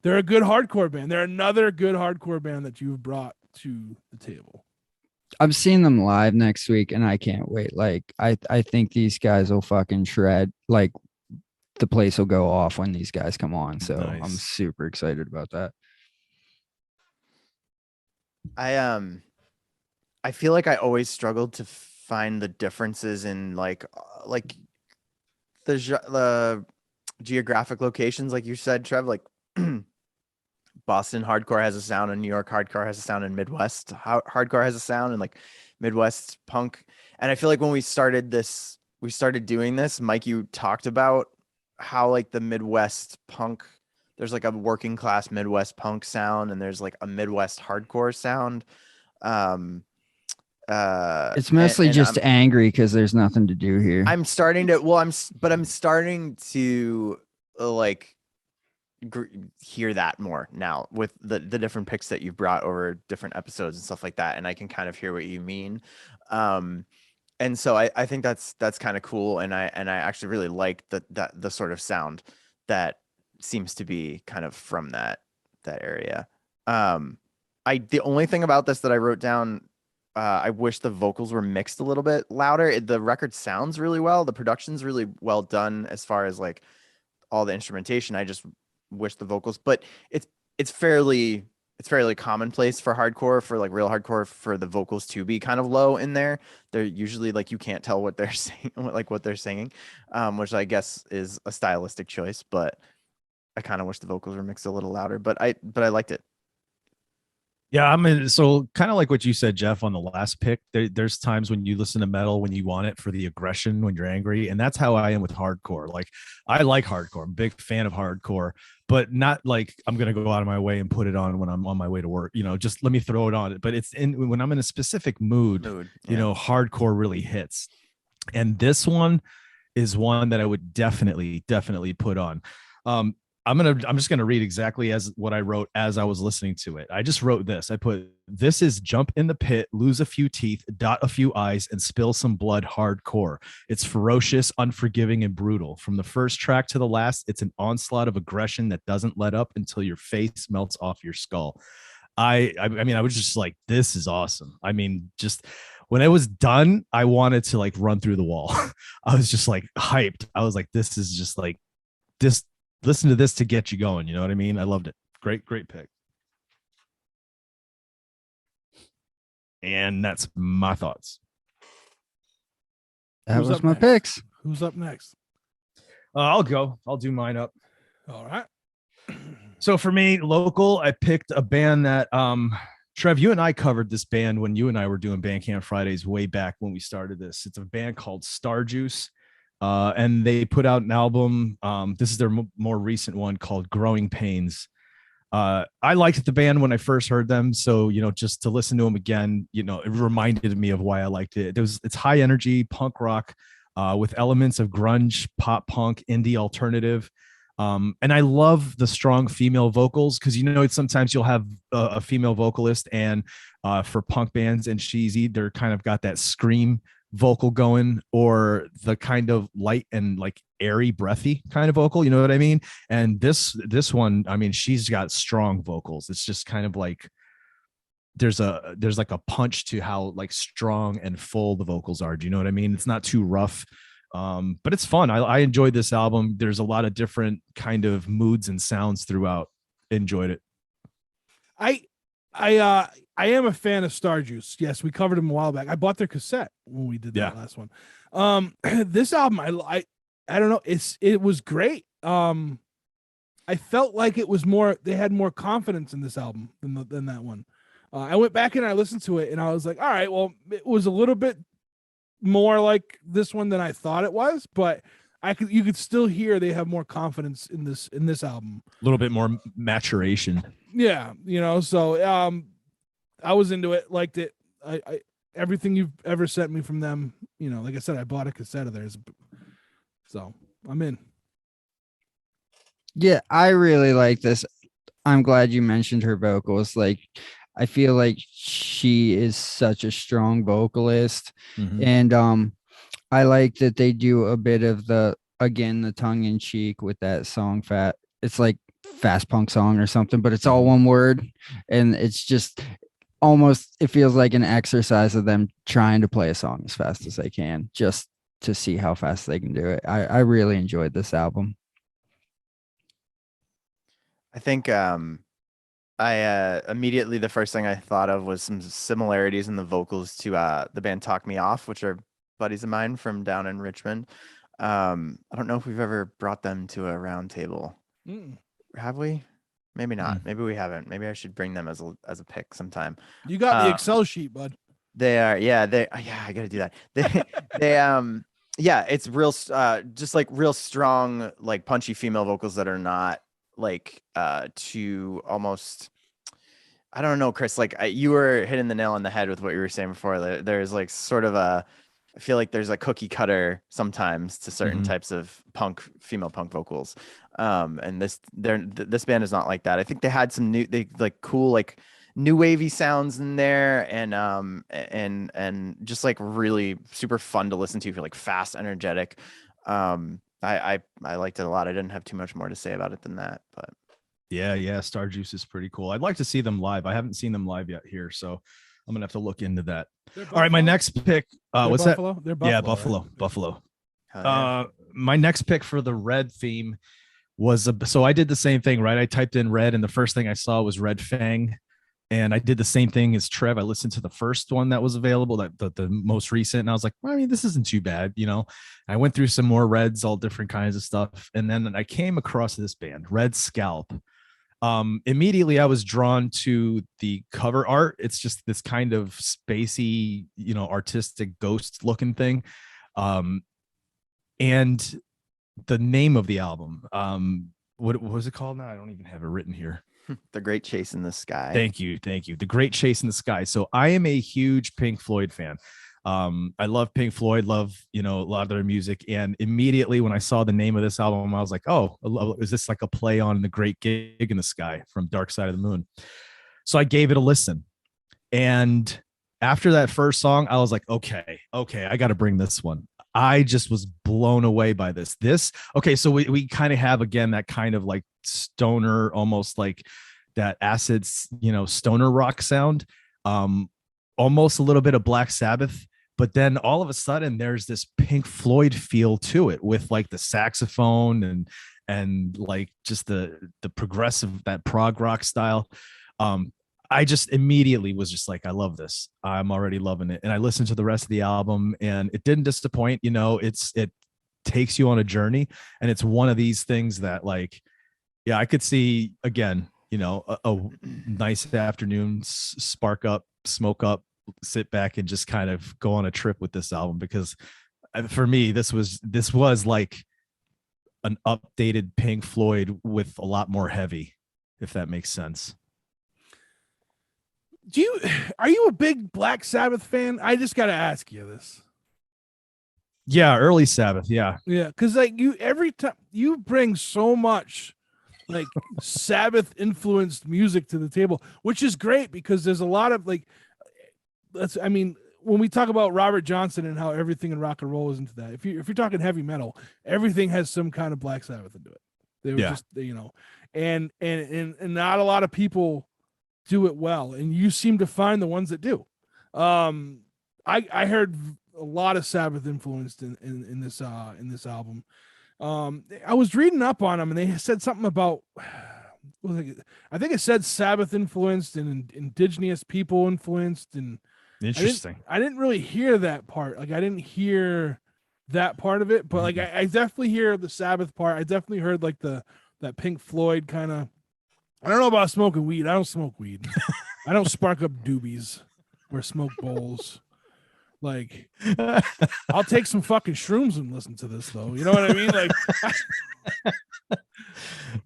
a good hardcore band. They're another good hardcore band that you've brought to the table. I'm seeing them live next week, and I can't wait. Like I think these guys will fucking shred. Like the place will go off when these guys come on. So Nice. I'm super excited about that. I feel like I always struggled to find the differences in like the geographic locations, like you said, Trev. Like Boston hardcore has a sound, and New York hardcore has a sound, and Midwest hardcore has a sound, and like Midwest punk. And I feel like when we started doing this, Mike, you talked about how like the Midwest punk, there's like a working class Midwest punk sound, and there's like a Midwest hardcore sound. It's mostly just angry because there's nothing to do here. I'm starting to like hear that more now with the different picks that you've brought over different episodes and stuff like that, and I can kind of hear what you mean. And so I think that's kind of cool, and I actually really like the sort of sound that seems to be kind of from that area. The only thing about this that I wrote down, I wish the vocals were mixed a little bit louder. The record sounds really well. The production's really well done as far as like all the instrumentation. I just wish the vocals, but it's fairly commonplace for hardcore, for like real hardcore, for the vocals to be kind of low in there. They're usually like, you can't tell what they're saying, like what they're singing, which I guess is a stylistic choice, but I kind of wish the vocals were mixed a little louder, but I liked it. Yeah, I mean, so kind of like what you said, Jeff, on the last pick, there's times when you listen to metal when you want it for the aggression, when you're angry. And that's how I am with hardcore. Like, I like hardcore. I'm a big fan of hardcore, but not like I'm going to go out of my way and put it on when I'm on my way to work, you know, just let me throw it on. But it's when I'm in a specific mood, Yeah. You know, hardcore really hits. And this one is one that I would definitely put on. I'm just gonna read exactly as what I wrote as I was listening to it. I just wrote this. I put, this is jump in the pit, lose a few teeth, dot a few I's, and spill some blood hardcore. It's ferocious, unforgiving, and brutal. From the first track to the last, it's an onslaught of aggression that doesn't let up until your face melts off your skull. I mean, I was just like, this is awesome. I mean, just when it was done, I wanted to like run through the wall. I was just like hyped. I was like, this is just like this. Listen to this to get you going. You know what I mean? I loved it. Great pick. And that's my thoughts. That was my picks. Who's up next? I'll go. I'll do mine up. All right. So for me, local, I picked a band that Trev, you and I covered this band when you and I were doing Bandcamp Fridays way back when we started this. It's a band called Starjuice. And they put out an album. This is their more recent one called Growing Pains. I liked the band when I first heard them, so just to listen to them again, it reminded me of why I liked it. It's high energy punk rock with elements of grunge, pop punk, indie alternative. And I love the strong female vocals because sometimes you'll have a female vocalist and for punk bands, and she's either kind of got that scream vocal going or the kind of light and like airy, breathy kind of vocal. You know what I mean? And this one, I mean, she's got strong vocals. It's just kind of like there's like a punch to how like strong and full the vocals are. Do you know what I mean? It's not too rough. But it's fun. I enjoyed this album. There's a lot of different kind of moods and sounds throughout. Enjoyed it. I am a fan of Starjuice. Yes, we covered them a while back. I bought their cassette when we did that last one. This album, I don't know. It was great. I felt like it was more. They had more confidence in this album than that one. I went back and I listened to it, and I was like, all right, well, it was a little bit more like this one than I thought it was, but you could still hear they have more confidence in this album. A little bit more maturation. Yeah, so I was into it, liked it. I everything you've ever sent me from them, like I said, I bought a cassette of theirs, so I'm in. Yeah, I really like this. I'm glad you mentioned her vocals. Like, I feel like she is such a strong vocalist. Mm-hmm. And I like that they do a bit of the tongue in cheek with that song it's like fast punk song or something, but it's all one word, and it's just almost, it feels like an exercise of them trying to play a song as fast as they can just to see how fast they can do it. I really enjoyed this album. I think I immediately, the first thing I thought of was some similarities in the vocals to the band Talk Me Off, which are buddies of mine from down in Richmond. I don't know if we've ever brought them to a round table. Have we? Maybe not. Maybe we haven't. Maybe I should bring them as a pick sometime. You got the Excel sheet, bud. They are, yeah, I gotta do that. Yeah, it's real, just like real strong, like punchy female vocals that are not like too almost, I don't know, Chris, like you were hitting the nail on the head with what you were saying before. There's like sort of I feel like there's a cookie cutter sometimes to certain types of female punk vocals. And this band is not like that. I think they had some cool, like new wavy sounds in there, and just like really super fun to listen to. If you're like fast, energetic. I liked it a lot. I didn't have too much more to say about it than that, but yeah, Starjuice is pretty cool. I'd like to see them live. I haven't seen them live yet here, so I'm gonna have to look into that. All right, my next pick. What's Buffalo? that? They're Buffalo, yeah, Buffalo. right? Buffalo. yeah. My next pick for the red theme was so I did the same thing, right? I typed in red, and the first thing I saw was Red Fang. And I did the same thing as Trev. I listened to the first one that was available, the most recent, and I was like, well, I mean, this isn't too bad, I went through some more reds, all different kinds of stuff, and then I came across this band, Red Scalp. Immediately I was drawn to the cover art. It's just this kind of spacey, artistic ghost looking thing. And the name of the album, what was it called now? I don't even have it written here. The Great Chase in the Sky. Thank you. The Great Chase in the Sky. So I am a huge Pink Floyd fan. I love Pink Floyd, love, a lot of their music. And immediately when I saw the name of this album, I was like, oh, is this like a play on The Great Gig in the Sky from Dark Side of the Moon? So I gave it a listen. And after that first song, I was like, okay, I got to bring this one. I just was blown away by this. Okay, so we kind of have, again, that kind of like stoner, almost like that acid, stoner rock sound, almost a little bit of Black Sabbath. But then all of a sudden there's this Pink Floyd feel to it with like the saxophone and like just the progressive, that prog rock style. I just immediately was just like, I love this. I'm already loving it. And I listened to the rest of the album and it didn't disappoint. It takes you on a journey. And it's one of these things that, like, yeah, I could see, again, a nice afternoon, spark up, smoke up, sit back and just kind of go on a trip with this album, because for me, this was like an updated Pink Floyd with a lot more heavy, if that makes sense. Are you a big Black Sabbath fan? I just got to ask you this. Yeah, early Sabbath. Yeah. Yeah, because like every time you bring so much like Sabbath influenced music to the table, which is great because there's a lot of like, when we talk about Robert Johnson and how everything in rock and roll is into that, if you're talking heavy metal, everything has some kind of Black Sabbath into it. They were just, and not a lot of people do it well, and you seem to find the ones that do. I heard a lot of Sabbath influenced in this album. I was reading up on them, and they said something about, I think it said Sabbath influenced and indigenous people influenced, and Interesting. I didn't really hear that part. Like I didn't hear that part of it, but like I definitely hear the Sabbath part. I definitely heard like that Pink Floyd kind of. I don't know about smoking weed. I don't smoke weed. I don't spark up doobies or smoke bowls. Like, I'll take some fucking shrooms and listen to this, though. You know what I mean? Like,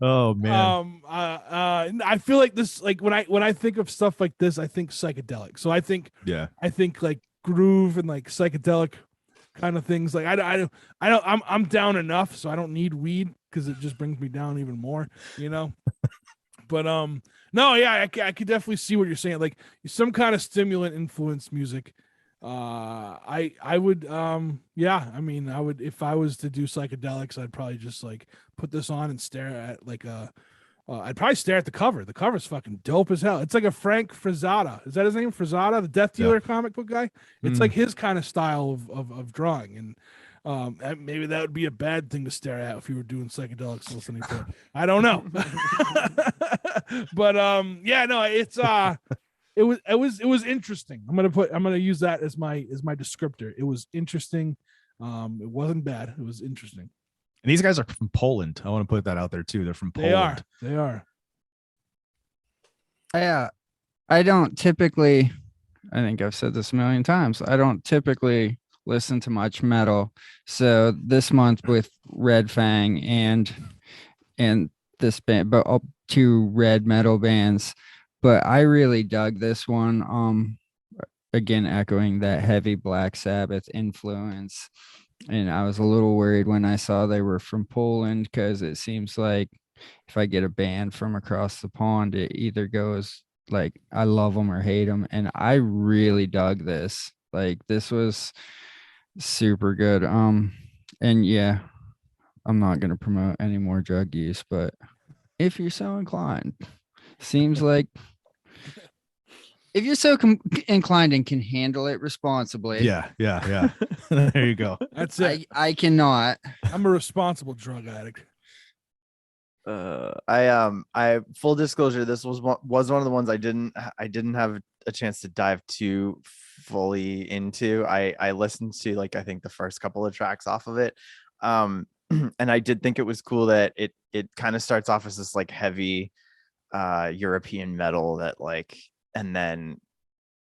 oh man. I feel like this. Like when I think of stuff like this, I think psychedelic. So I think like groove and like psychedelic kind of things. Like I'm down enough, so I don't need weed because it just brings me down even more. You know. But no, yeah, I could definitely see what you're saying. Like some kind of stimulant influenced music. I would I mean I would, if I was to do psychedelics, I'd probably just like put this on and stare at like I'd probably stare at the cover. The cover's fucking dope as hell. It's like a Frank Frazetta. Is that his name? Frazetta, the Death Dealer comic book guy. It's like his kind of style of drawing, and maybe that would be a bad thing to stare at if you were doing psychedelics listening to it. I don't know. But it's it was interesting. I'm gonna use that as my descriptor. It was interesting. It wasn't bad. It was interesting. And these guys are from Poland. I want to put that out there too. They're from Poland. They are. Yeah. I don't typically, I think I've said this a million times, I don't typically listen to much metal. So this month with Red Fang and this band, but two red metal bands, but I really dug this one. Again, echoing that heavy Black Sabbath influence. And I was a little worried when I saw they were from Poland, because it seems like if I get a band from across the pond, it either goes like I love them or hate them. And I really dug this. Like this was super good. And yeah, I'm not going to promote any more drug use, but if you're so inclined, seems like if you're so inclined and can handle it responsibly. Yeah. There you go. That's it. I cannot. I'm a responsible drug addict. I full disclosure, this was one of the ones I didn't have a chance to dive too fully into. I listened to like I think the first couple of tracks off of it. And I did think it was cool that it kind of starts off as this like heavy European metal that like, and then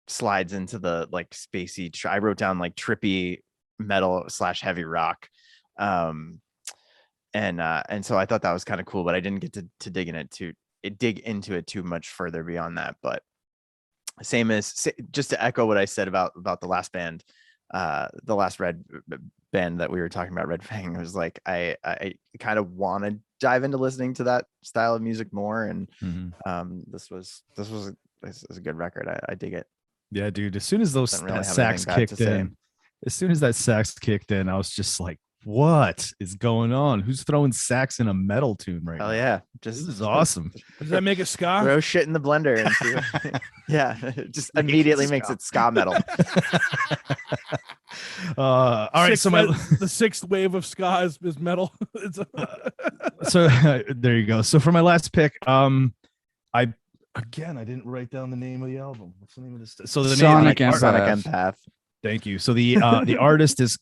slides into the like spacey, I wrote down like trippy metal / heavy rock. And so I thought that was kind of cool, but I didn't get to dig into it too much further beyond that. But just to echo what I said about the last band, the last red band that we were talking about, Red Fang, was like I kind of want to dive into listening to that style of music more, and this was a good record. I dig it. Yeah, dude. As soon as that sax kicked in, I was just like, what is going on? Who's throwing sax in a metal tune right now? Oh yeah, this is awesome. Does that make it ska? Throw shit in the blender and see yeah, it just immediately makes it ska metal. All right, so the sixth wave of ska is metal. So there you go. So for my last pick, I didn't write down the name of the album. What's the name of this? So the Sonic Empath. Thank you. So the artist is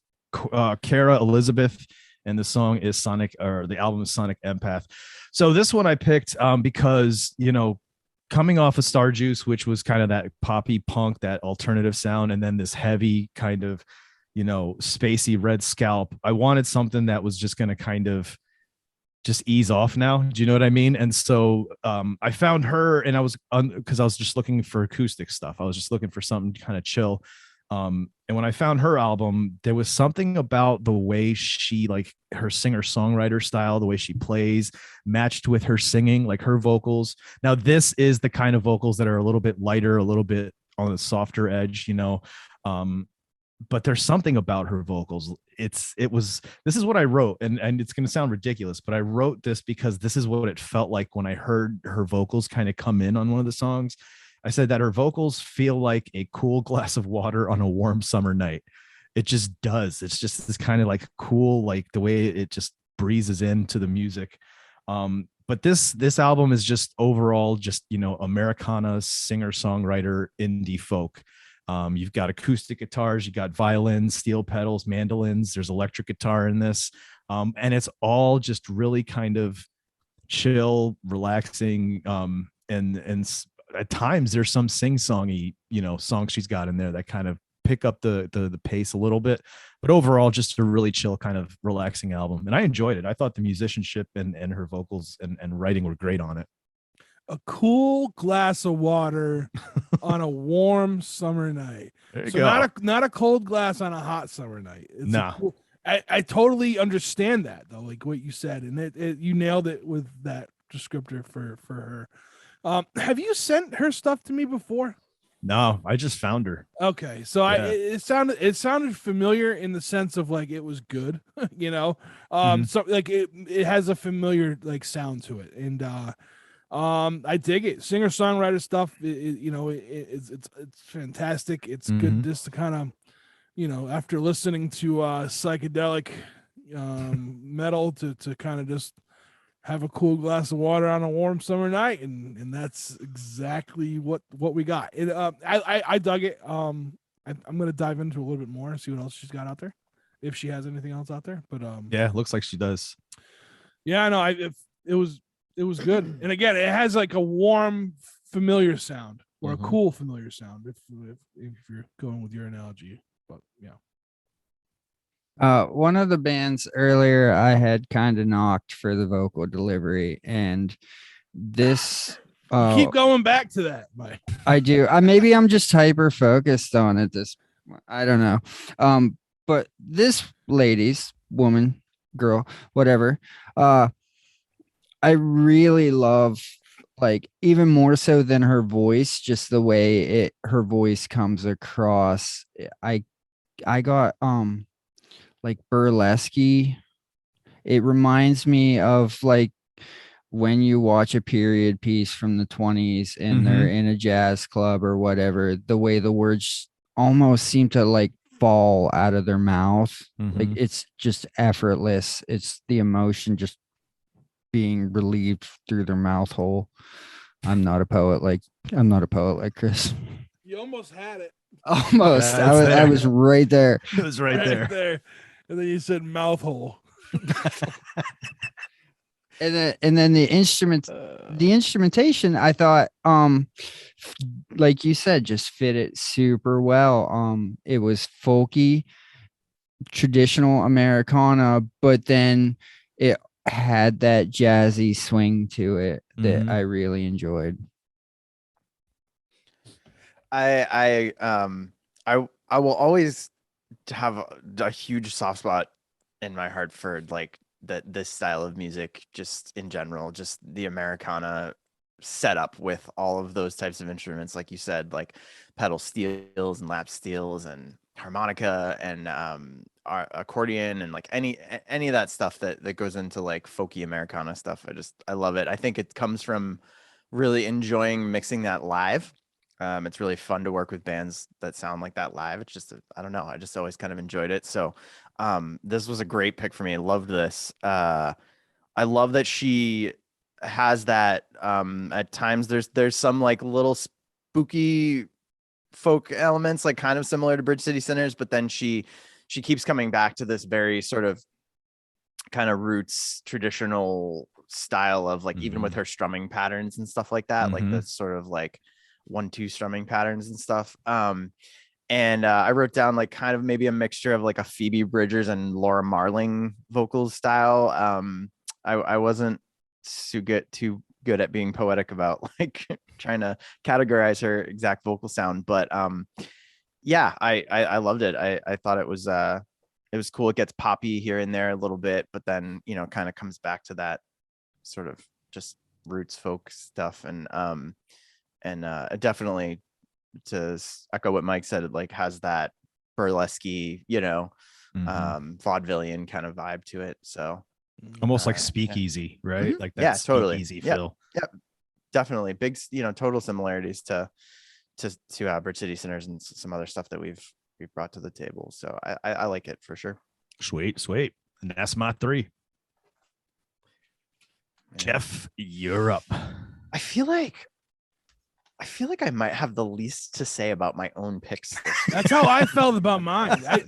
Cara Elizabeth, and the song is the album is Sonic Empath. So this one I picked because, you know, coming off of Starjuice, which was kind of that poppy punk, that alternative sound, and then this heavy kind of, you know, spacey red Scalp, I wanted something that was just going to kind of just ease off now. Do you know what I mean? And so I found her, and I was because I was just looking for acoustic stuff. I was just looking for something kind of chill. And when I found her album, there was something about the way she, like, her singer-songwriter style, the way she plays, matched with her singing, like her vocals. Now, this is the kind of vocals that are a little bit lighter, a little bit on the softer edge, you know. But there's something about her vocals. This is what I wrote, and it's going to sound ridiculous, but I wrote this because this is what it felt like when I heard her vocals kind of come in on one of the songs. I said that her vocals feel like a cool glass of water on a warm summer night. It just does. It's just this kind of like cool, like the way it just breezes into the music. But this album is just overall just, you know, Americana, singer-songwriter, indie folk. You've got acoustic guitars, you got violins, steel pedals, mandolins, there's electric guitar in this. And it's all just really kind of chill, relaxing. And at times there's some sing-songy, you know, songs she's got in there that kind of pick up the pace a little bit, but overall just a really chill kind of relaxing album. And I enjoyed it. I thought the musicianship and her vocals and writing were great on it. A cool glass of water on a warm summer night. There you So go. not a cold glass on a hot summer night. It's Nah. I totally understand that though, like what you said, and you nailed it with that descriptor for her. Have you sent her stuff to me before? No, I just found her. Okay, so Yeah. it sounded familiar in the sense of like it was good, you know. Mhm. So like it has a familiar like sound to it, and I dig it. Singer songwriter stuff, it's fantastic. It's good Mhm. just to kind of, you know, after listening to psychedelic metal to kind of just have a cool glass of water on a warm summer night, and that's exactly what we got. I dug it. I'm gonna dive into a little bit more, see what else she's got out there, if she has anything else out there. But Yeah, looks like she does. yeah, no, it was good. And again, it has like a warm, familiar sound, or a cool, familiar sound, if you're going with your analogy. But yeah. One of the bands earlier I had kind of knocked for the vocal delivery, and this Keep going back to that, Mike. I do. Maybe I'm just hyper focused on it. I don't know. But this woman, girl, whatever. I really love, like, even more so than her voice, just the way her voice comes across. I got like burlesque. It reminds me of like when you watch a period piece from the 20s and they're in a jazz club or whatever, the way the words almost seem to like fall out of their mouth. Like it's just effortless. It's the emotion just being relieved through their mouth hole. I'm not a poet like Chris. You almost had it. Almost. Yeah, I was right there. It was right there. And then you said mouth hole. And then the instrumentation, I thought, like you said, just fit it super well. It was folky, traditional Americana, but then it had that jazzy swing to it that I really enjoyed. I will always have a huge soft spot in my heart for like this style of music, just in general, just the Americana setup with all of those types of instruments, like you said, like pedal steels and lap steels and harmonica and accordion and like any of that stuff that goes into like folky Americana stuff. I love it. I think it comes from really enjoying mixing that live. It's really fun to work with bands that sound like that live. It's just, I don't know. I just always kind of enjoyed it. So this was a great pick for me. I loved this. I love that she has that at times there's some like little spooky folk elements, like kind of similar to Bridge City Sinners, but then she keeps coming back to this very sort of kind of roots traditional style of like, even with her strumming patterns and stuff like that, like the sort of like 1-2 strumming patterns and stuff. And I wrote down like kind of maybe a mixture of like a Phoebe Bridgers and Laura Marling vocals style. I wasn't too good at being poetic about like trying to categorize her exact vocal sound, but yeah, I loved it. I thought it was cool. It gets poppy here and there a little bit, but then, you know, kind of comes back to that sort of just roots folk stuff. And it definitely, to echo what Mike said, it like has that burlesque, you know, vaudevillian kind of vibe to it. So almost like speakeasy, right? Like that yeah, totally. speakeasy feel. Yep. Definitely big, you know, total similarities to Bridge City Sinners and some other stuff that we've brought to the table. So I like it for sure. Sweet. And that's my 3. Yeah. Jeff, you're up. I feel like I might have the least to say about my own picks. That's how I felt about mine. I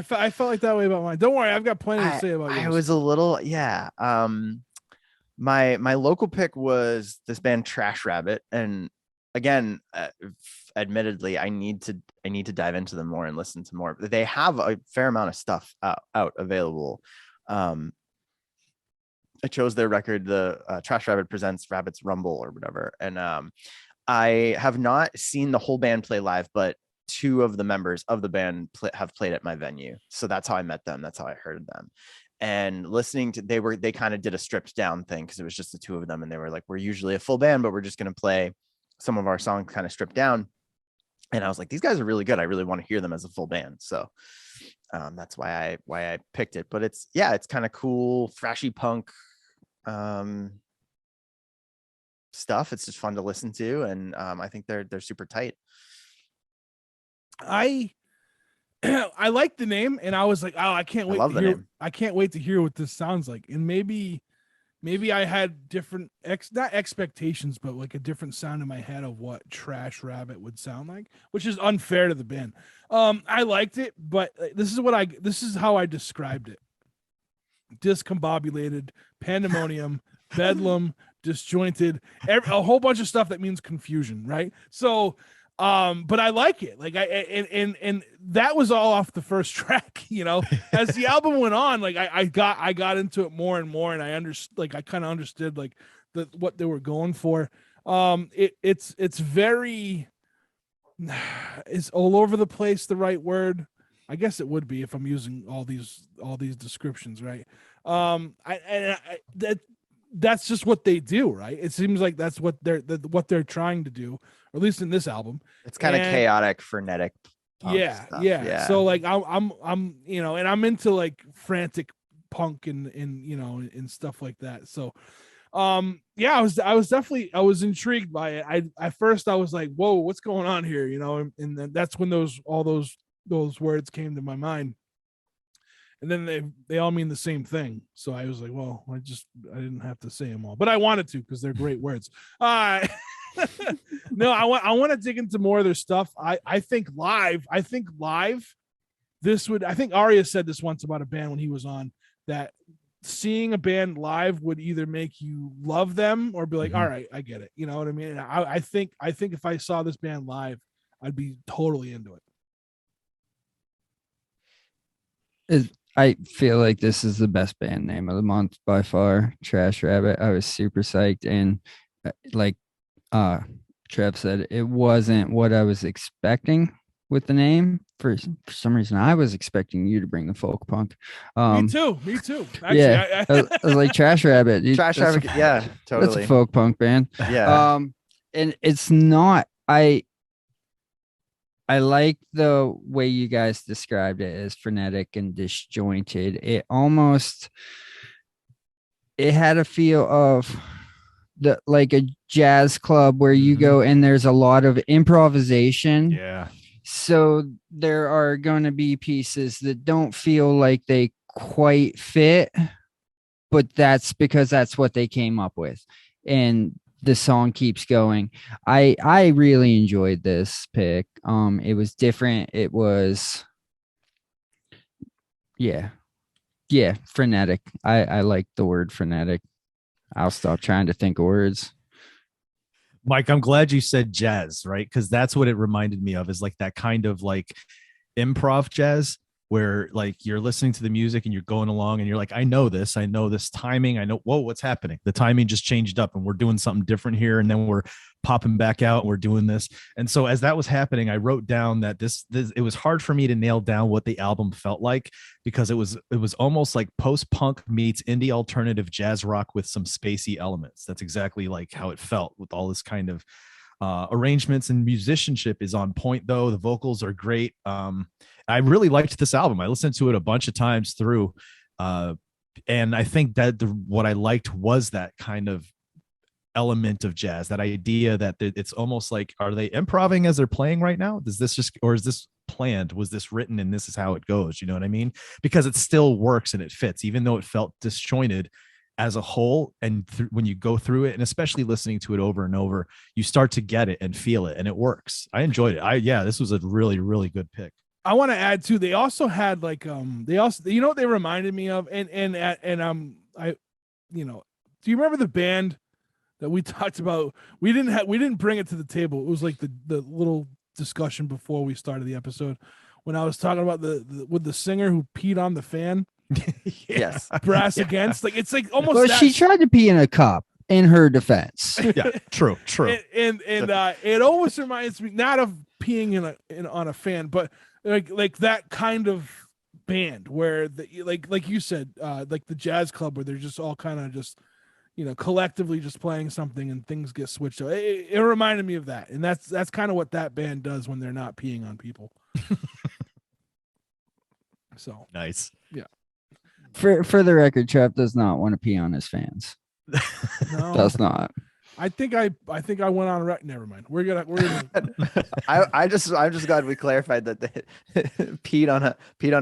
felt like that way about mine. Don't worry, I've got plenty to say about yours. I was a little, yeah. My local pick was this band Trash Rabbit, and again, admittedly, I need to dive into them more and listen to more. They have a fair amount of stuff out available. I chose their record, the Trash Rabbit Presents Rabbits Rumble or whatever, and I have not seen the whole band play live, but 2 of the members of the band have played at my venue, so that's how I met them. That's how I heard them. And listening to, they kind of did a stripped down thing because it was just the 2 of them, and they were like, we're usually a full band, but we're just going to play some of our songs kind of stripped down. And I was like, these guys are really good. I really want to hear them as a full band. So that's why I picked it. But it's kind of cool, thrashy punk stuff. It's just fun to listen to, and I think they're super tight. I like the name, and I was like, oh, I can't wait to hear what this sounds like. And maybe I had different not expectations, but like a different sound in my head of what Trash Rabbit would sound like, which is unfair to the band. I liked it, but this is how I described it: discombobulated, pandemonium, bedlam, disjointed, a whole bunch of stuff that means confusion, right? So but I like it. Like and that was all off the first track, you know. As the album went on, like I got into it more and more, and I kind of understood like what they were going for. It's very, is all over the place the right word? I guess it would be if I'm using all these descriptions, right? That's just what they do, right? It seems like that's what they're trying to do, or at least in this album. It's kind of chaotic, frenetic. Yeah. So like I'm you know, and I'm into like frantic punk and you know, and stuff like that. So I was intrigued by it. At first I was like, whoa, what's going on here, you know? And then that's when all those words came to my mind. And then they all mean the same thing. So I was like, well, I didn't have to say them all, but I wanted to because they're great words. No, I want to dig into more of their stuff. I think live, I think Arya said this once about a band when he was on, that seeing a band live would either make you love them or be like, all right, I get it. You know what I mean? And I think if I saw this band live, I'd be totally into it. I feel like this is the best band name of the month by far. Trash Rabbit. I was super psyched, and like Trev said, it wasn't what I was expecting with the name. For some reason, I was expecting you to bring the folk punk. Me too. Actually, yeah, I was like Trash Rabbit. Trash Rabbit. Yeah, totally. That's a folk punk band. Yeah. And it's not. I like the way you guys described it as frenetic and disjointed. It had a feel of like a jazz club where you go and there's a lot of improvisation. Yeah. So there are going to be pieces that don't feel like they quite fit, but that's because that's what they came up with. And the song keeps going. I really enjoyed this pick. It was different. It was, frenetic. I like the word frenetic. I'll stop trying to think of words. Mike, I'm glad you said jazz, right? Because that's what it reminded me of, is like that kind of like improv jazz. where like you're listening to the music and you're going along and you're like, I know this timing. I know, whoa, what's happening? The timing just changed up and we're doing something different here. And then we're popping back out and we're doing this. And so as that was happening, I wrote down that this it was hard for me to nail down what the album felt like, because it was almost like post-punk meets indie alternative jazz rock with some spacey elements. That's exactly like how it felt, with all this kind of arrangements, and musicianship is on point though. The vocals are great. I really liked this album. I listened to it a bunch of times through. And I think that what I liked was that kind of element of jazz, that idea that it's almost like, are they improvising as they're playing right now? Is this planned? Was this written and this is how it goes? You know what I mean? Because it still works and it fits, even though it felt disjointed as a whole. And when you go through it, and especially listening to it over and over, you start to get it and feel it, and it works. I enjoyed it. This was a really, really good pick. I want to add too, they also had like they also, you know what they reminded me of, and I, you know, do you remember the band that we talked about? We didn't bring it to the table. It was like the little discussion before we started the episode, when I was talking about with the singer who peed on the fan. Yes. Brass Against, like, it's like almost Well, she tried to pee in a cup, in her defense. Yeah, true. And it always reminds me not of peeing on a fan, but like that kind of band where like you said, like the jazz club, where they're just all kind of just, you know, collectively just playing something and things get switched. It reminded me of that, and that's kind of what that band does when they're not peeing on people. So nice. Yeah. For the record, Trev does not want to pee on his fans. No. Does not. I think I went on rec. Never mind. We're gonna. I'm just glad we clarified that they peed on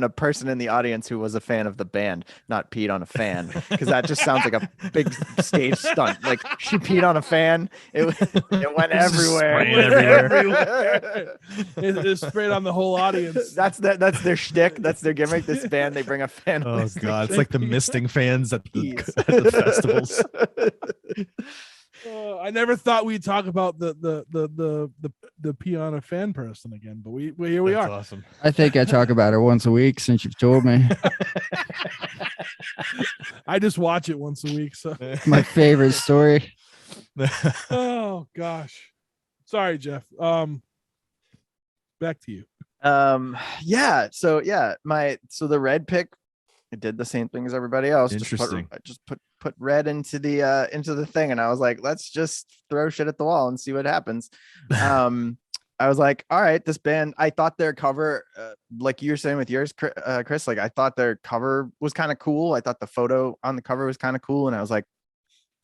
a person in the audience who was a fan of the band, not peed on a fan, because that just sounds like a big stage stunt. Like, she peed on a fan. It went everywhere. It sprayed on the whole audience. That's their shtick. That's their gimmick. This band, they bring a fan. Oh god, it's like the misting fans at the festivals. I never thought we'd talk about the piano fan person again, but here we are. Awesome. I think I talk about it once a week since you've told me. I just watch it once a week. So My favorite story. oh gosh, sorry, Jeff. Back to you. Yeah. So the red pick, it did the same thing as everybody else. Interesting. Just put red into the thing, and I was like, let's just throw shit at the wall and see what happens. I was like, all right, this band, I thought their cover, like you were saying with yours, Chris, like I thought their cover was kind of cool. I thought the photo on the cover was kind of cool, and I was like,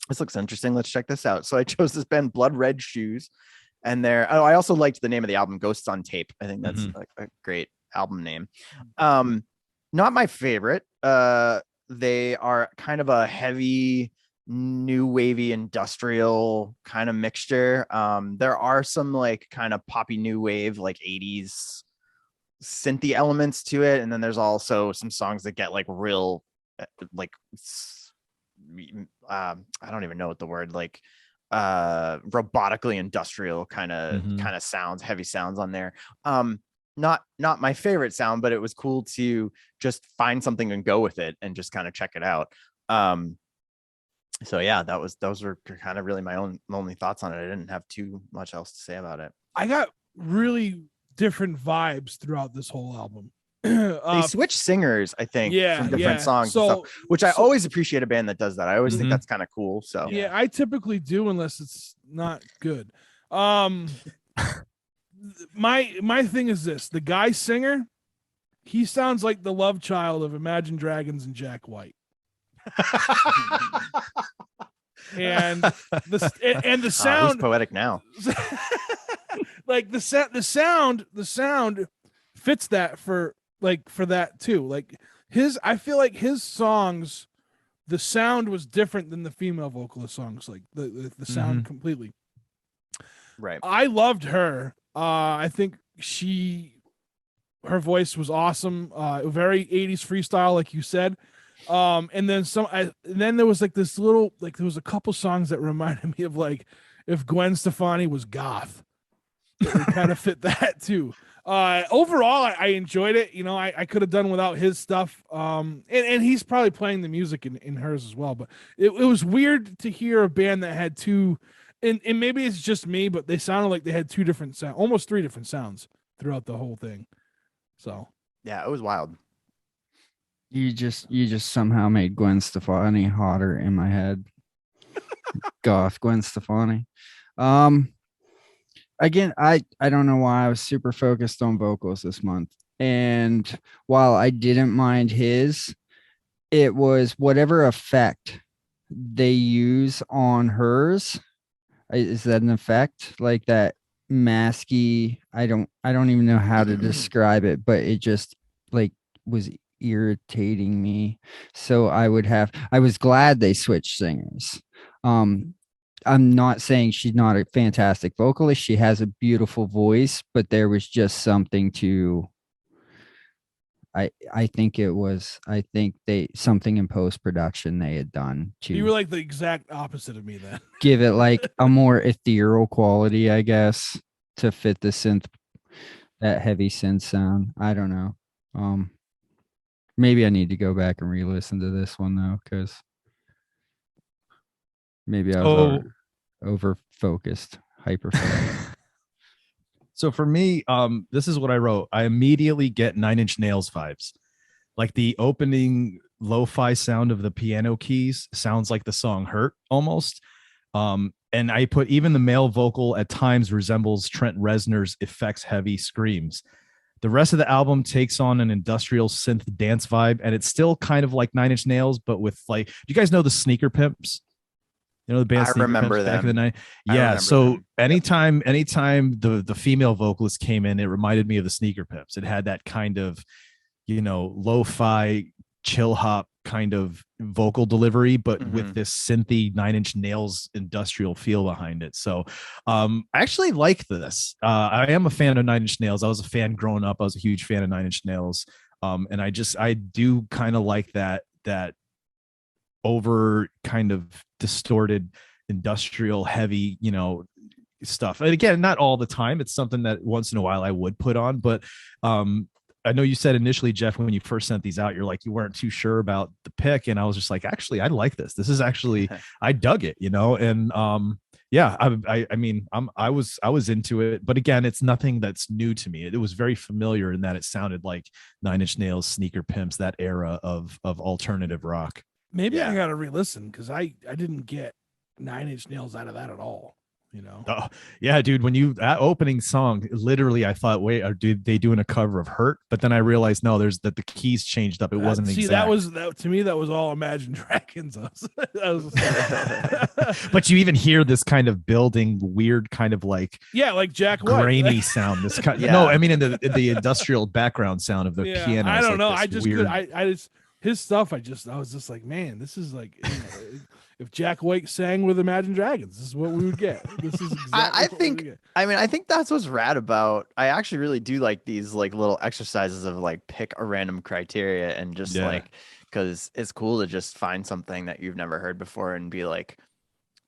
this looks interesting. Let's check this out. So I chose this band, Blood Red Shoes, and I also liked the name of the album, Ghosts on Tape. I think that's like a great album name. Not my favorite. They are kind of a heavy, new wavy industrial kind of mixture. There are some like kind of poppy new wave, like 80s synthy elements to it, and then there's also some songs that get like real, like I don't even know what the word, like robotically industrial kind of sounds, heavy sounds on there. Not my favorite sound, but it was cool to just find something and go with it and just kind of check it out. So yeah, those were kind of really my only thoughts on it. I didn't have too much else to say about it. I got really different vibes throughout this whole album. They switch singers, I think, from different songs, and stuff, which I always appreciate a band that does that. I always think that's kind of cool. So yeah, I typically do, unless it's not good. My thing is this: the guy singer, he sounds like the love child of Imagine Dragons and Jack White. and the sound, who's poetic now. Like the sound fits that for that too. Like I feel like his songs, the sound was different than the female vocalist songs. Like the sound completely. Right. I loved her. I think her voice was awesome. Very 80s freestyle, like you said. And then there was like this little, like there was a couple songs that reminded me of like if Gwen Stefani was goth. It kind of fit that too. Overall, I enjoyed it. You know, I could have done without his stuff. And he's probably playing the music in hers as well. But it was weird to hear a band that had two, and maybe it's just me, but they sounded like they had two different sounds, almost three different sounds throughout the whole thing. So Yeah, it was wild. You just somehow made Gwen Stefani hotter in my head. Goth Gwen Stefani. Again, I don't know why I was super focused on vocals this month. And while I didn't mind his, it was whatever effect they use on hers. Is that an effect? Like that masky, I don't even know how to describe it, but it just like was irritating me. So I was glad they switched singers. I'm not saying she's not a fantastic vocalist. She has a beautiful voice, but there was just something to I think they something in post-production they had done to you were like the exact opposite of me then. give it like a more ethereal quality, I guess, to fit the that heavy synth sound. I don't know. Maybe I need to go back and re-listen to this one though, because maybe I was over focused, hyper focused. So for me, this is what I wrote. I immediately get Nine Inch Nails vibes. Like the opening lo-fi sound of the piano keys sounds like the song Hurt almost. And I put even the male vocal at times resembles Trent Reznor's effects heavy screams. The rest of the album takes on an industrial synth dance vibe, and it's still kind of like Nine Inch Nails, but with like, do you guys know the Sneaker Pimps? You know the band I Sneaker remember Pimps back in the them. night. Yeah. So anytime the female vocalist came in, it reminded me of the Sneaker Pimps. It had that kind of, lo-fi chill hop kind of vocal delivery, but with this synthy Nine Inch Nails industrial feel behind it. So I actually like this. I am a fan of Nine Inch Nails. I was a fan growing up. I was a huge fan of Nine Inch Nails. And I do kind of like that over kind of distorted industrial heavy, stuff. And again, not all the time. It's something that once in a while I would put on, but I know you said initially, Jeff, when you first sent these out, you're like, you weren't too sure about the pick. And I was just like, actually, I like this. This is actually, I dug it, and yeah, I was into it, but again, it's nothing that's new to me. It was very familiar in that it sounded like Nine Inch Nails, Sneaker Pimps, that era of alternative rock. Maybe I gotta re-listen because I didn't get Nine Inch Nails out of that at all. Yeah, dude. When that opening song, literally, I thought, wait, are they doing a cover of Hurt? But then I realized, no, that the keys changed up. It wasn't exact. That to me, that was all Imagine Dragons. But you even hear this kind of building weird kind of like like Jack White grainy sound. This kind, no, I mean in the industrial background sound of the piano. I don't know. I just his stuff. I was just like, man, this is like. If Jack White sang with Imagine Dragons, this is what we would get. This is exactly I think that's what's rad about. I actually really do like these like little exercises of like pick a random criteria and just like, because it's cool to just find something that you've never heard before and be like,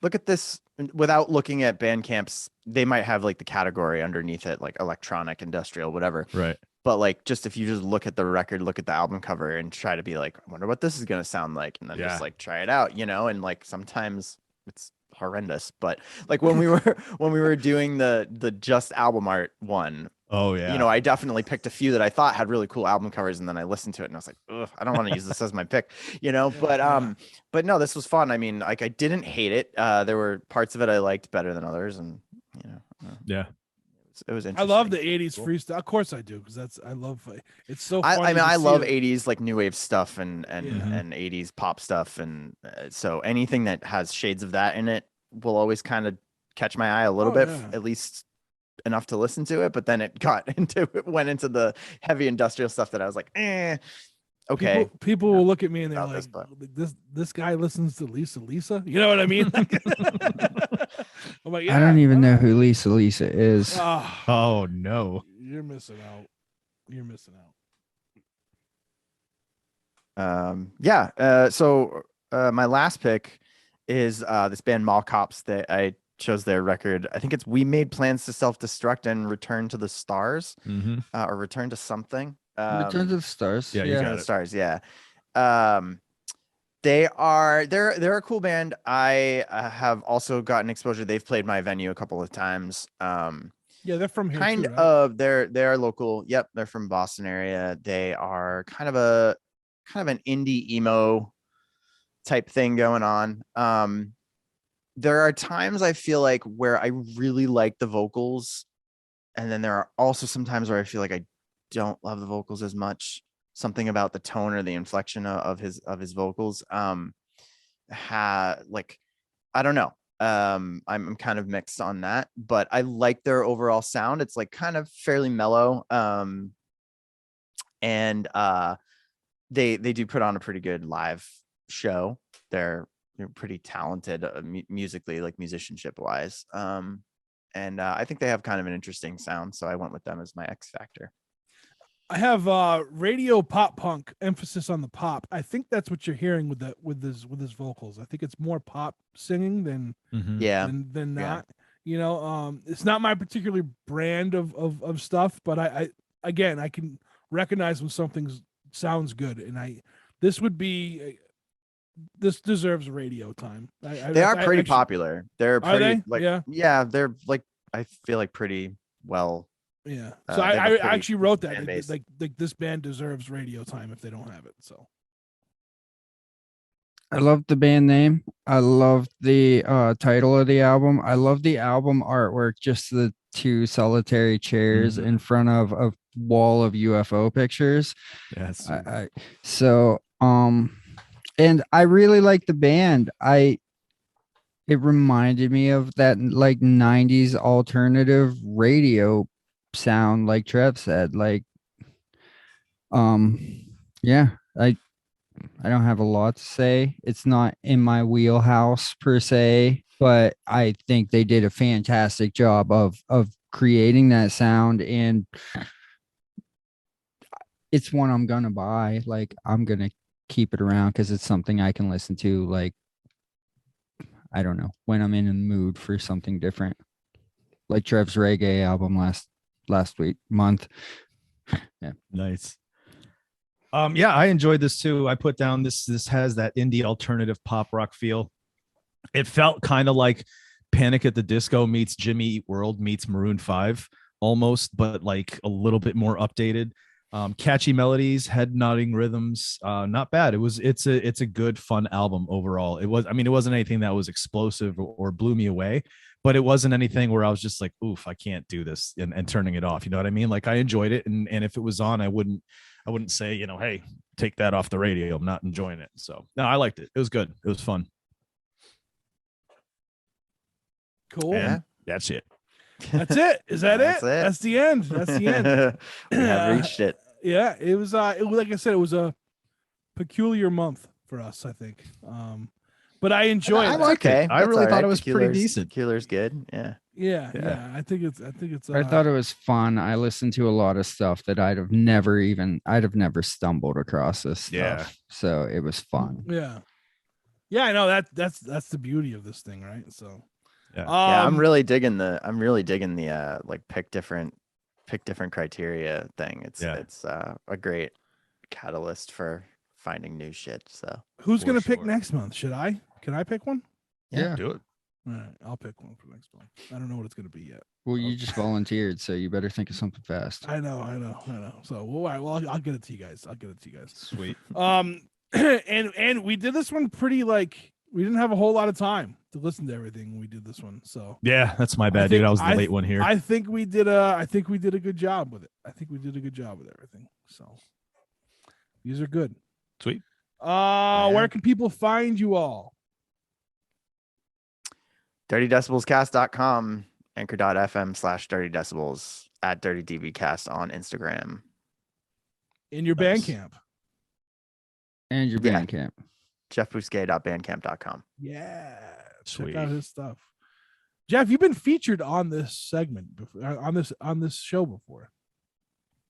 look at this without looking at Bandcamp's. They might have like the category underneath it, like electronic, industrial, whatever. Right. But like, just if you just look at the record, look at the album cover and try to be like, I wonder what this is going to sound like. And then just like try it out, and like, sometimes it's horrendous, but like when we were doing the just album art one. Oh yeah. I definitely picked a few that I thought had really cool album covers. And then I listened to it and I was like, ugh, I don't want to use this as my pick, but no, this was fun. I mean, like I didn't hate it. There were parts of it I liked better than others. And, yeah. It was interesting. I love the 80s freestyle. Of course I do, because I love it's so funny. I mean, I love 80s like new wave stuff and 80s pop stuff, and so anything that has shades of that in it will always kind of catch my eye a little bit, at least enough to listen to it. But then it went into the heavy industrial stuff that I was like, okay. People will look at me and they're like, this guy listens to Lisa. You know what I mean? I'm like, I don't even know who Lisa is. Oh no, you're missing out. So my last pick is this band Mallcops that I chose their record. I think it's "We Made Plans to Self-Destruct and Return to the Stars," or "Return to Something." Return to the Stars. Yeah, you Return got to it. the Stars. Yeah. They're a cool band. I have also gotten exposure. They've played my venue a couple of times. Yeah, they're from here Kind too, right? of. They're local. Yep, they're from Boston area. They are kind of an indie emo type thing going on. There are times I feel like where I really like the vocals, and then there are also some times where I feel like I don't love the vocals as much. Something about the tone or the inflection of his vocals like, I don't know. I'm kind of mixed on that, but I like their overall sound. It's like kind of fairly mellow. And they do put on a pretty good live show. They're pretty talented musically, like musicianship wise. And I think they have kind of an interesting sound, so I went with them as my X factor. I have radio pop punk, emphasis on the pop. I think that's what you're hearing with his vocals. I think it's more pop singing than than not. You know, it's not my particular brand of stuff, but I can recognize when something sounds good, and this deserves radio time. They are pretty popular. They're pretty they're like, I feel like pretty well. Yeah. So I actually wrote that like this band deserves radio time if they don't have it. So I love the band name. I love the title of the album. I love the album artwork, just the two solitary chairs in front of a wall of UFO pictures. Yes. And I really like the band. It reminded me of that like 90s alternative radio sound, like Trev said. Like yeah, I don't have a lot to say. It's not in my wheelhouse per se, but I think they did a fantastic job of creating that sound, and it's one I'm gonna buy. Like, I'm gonna keep it around because it's something I can listen to, like, I don't know, when I'm in the mood for something different, like Trev's reggae album last month. Yeah, nice. Yeah, I enjoyed this too. I put down this has that indie alternative pop rock feel. It felt kind of like Panic at the Disco meets Jimmy Eat World meets Maroon 5 almost, but like a little bit more updated. Catchy melodies, head nodding rhythms, not bad. It's a good, fun album overall. It wasn't anything that was explosive or blew me away, but it wasn't anything where I was just like, oof, I can't do this and turning it off. You know what I mean? Like, I enjoyed it, and if it was on, I wouldn't say, hey, take that off the radio. I'm not enjoying it. So no, I liked it. It was good. It was fun. Cool. And that's it. That's it. Is that it? That's the end. That's the end. We have reached it. Yeah, it was like I said, it was a peculiar month for us, I think. But I enjoyed it. I liked it. I really thought it was pretty decent. Peculiar's good. Yeah. Yeah. I think it's I thought it was fun. I listened to a lot of stuff that I'd have never stumbled across this stuff. Yeah. So it was fun. Yeah. Yeah, I know that's the beauty of this thing, right? So yeah. I'm really digging the like pick different criteria thing. It's a great catalyst for finding new shit. So who's gonna pick next month? Should I? Can I pick one? Yeah, do it. All right, I'll pick one for next month. I don't know what it's gonna be yet. Well, you just volunteered, so you better think of something fast. I know. So all right, well, I'll get it to you guys. Sweet. And we did this one pretty, like, we didn't have a whole lot of time to listen to everything when we did this one. So yeah, that's my bad, dude. I was the late one here. I think we did a good job with it. I think we did a good job with everything. So these are good. Sweet. Where can people find you all? DirtyDecibelsCast.com, anchor.fm/DirtyDecibels, at DirtyDBcast on Instagram. In your Bandcamp. And your Bandcamp. JeffBousquet.bandcamp.com. Yeah. Sweet. Check out his stuff. Jeff, you've been featured on this segment before, on this show before.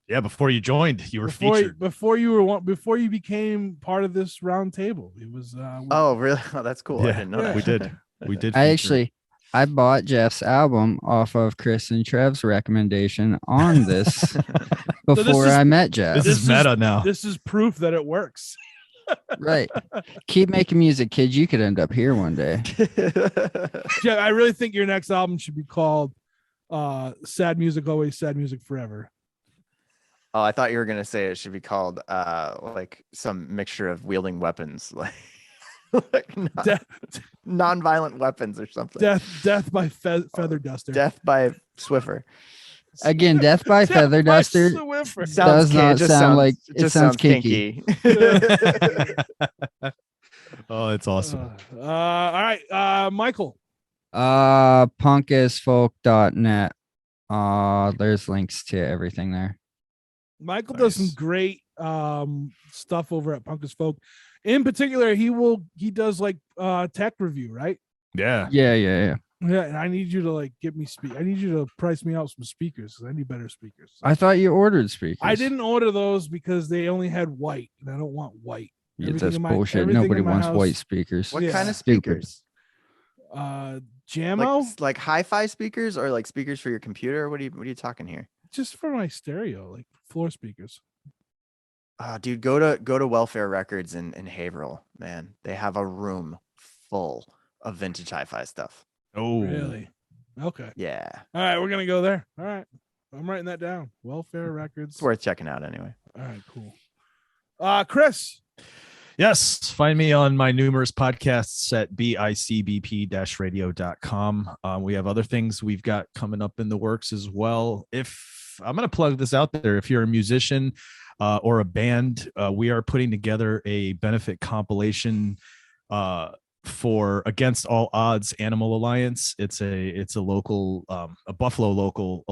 Yeah, before you joined, you were featured. Before you became part of this round table. It was oh, really? Oh, that's cool. Yeah, I didn't know that. We did. We did. I actually I bought Jeff's album off of Chris and Trev's recommendation on this before I met Jeff. This is meta now. This is proof that it works. Right. Keep making music, kids. You could end up here one day. Yeah, I really think your next album should be called Sad Music Always, Sad Music Forever. Oh, I thought you were gonna say it should be called like some mixture of wielding weapons, like non-violent weapons or something. Death by Feather Duster. Death by Swiffer. Again, Death by Feather Duster does not sound like it sounds kinky. Oh, it's awesome. All right, Michael. Punk.a.folk.net. There's links to everything there. Michael does some great stuff over at punk.a.folk. In particular, he does like tech review, right? Yeah. Yeah. Yeah, and I need you to like get me I need you to price me out some speakers because I need better speakers. I thought you ordered speakers. I didn't order those because they only had white, and I don't want white. Yeah, that's bullshit. Nobody wants white speakers. What kind of speakers? Jammo? Like hi-fi speakers or like speakers for your computer? What are you talking here? Just for my stereo, like floor speakers. Dude, go to Welfare Records in Haverhill, man. They have a room full of vintage hi-fi stuff. Oh, really? Okay. Yeah. All right, we're gonna go there. All right, I'm writing that down. Welfare Records. It's worth checking out anyway. All right, cool. Chris. Yes, find me on my numerous podcasts at bicbp-radio.com. We have other things we've got coming up in the works as well. If I'm going to plug this out there, if you're a musician or a band, we are putting together a benefit compilation for Against All Odds Animal Alliance. It's a local a Buffalo local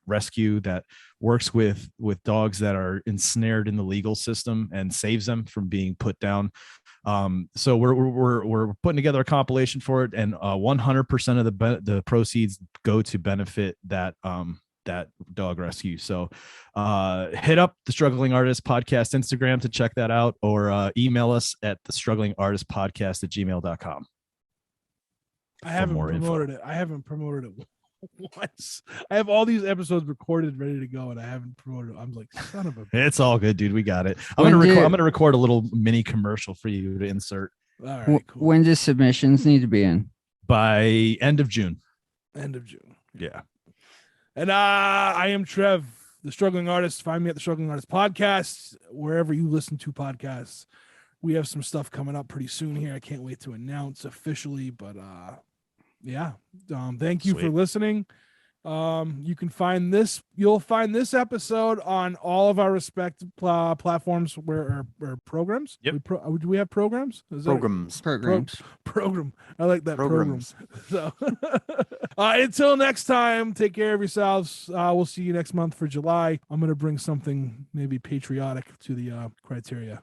rescue that works with dogs that are ensnared in the legal system and saves them from being put down. So we're putting together a compilation for it, and 100% of the proceeds go to benefit that dog rescue. So hit up the Struggling Artist Podcast Instagram to check that out, or email us at thestrugglingartistpodcast@gmail.com. I haven't promoted it once. I have all these episodes recorded, ready to go, and I haven't promoted it. I'm like, son of a. It's all good, dude. We got it. I'm gonna record a little mini commercial for you to insert. All right, cool. When do submissions need to be in? By end of June. End of June. Yeah. And I am Trev, the Struggling Artist. Find me at the Struggling Artist Podcast, wherever you listen to podcasts. We have some stuff coming up pretty soon here. I can't wait to announce officially, but yeah. Thank you for listening. You can find you'll find this episode on all of our respective platforms or programs. Yep. Do we have programs? Programs. Program. I like that. Programs. So until next time, take care of yourselves. We'll see you next month for July. I'm going to bring something maybe patriotic to the criteria.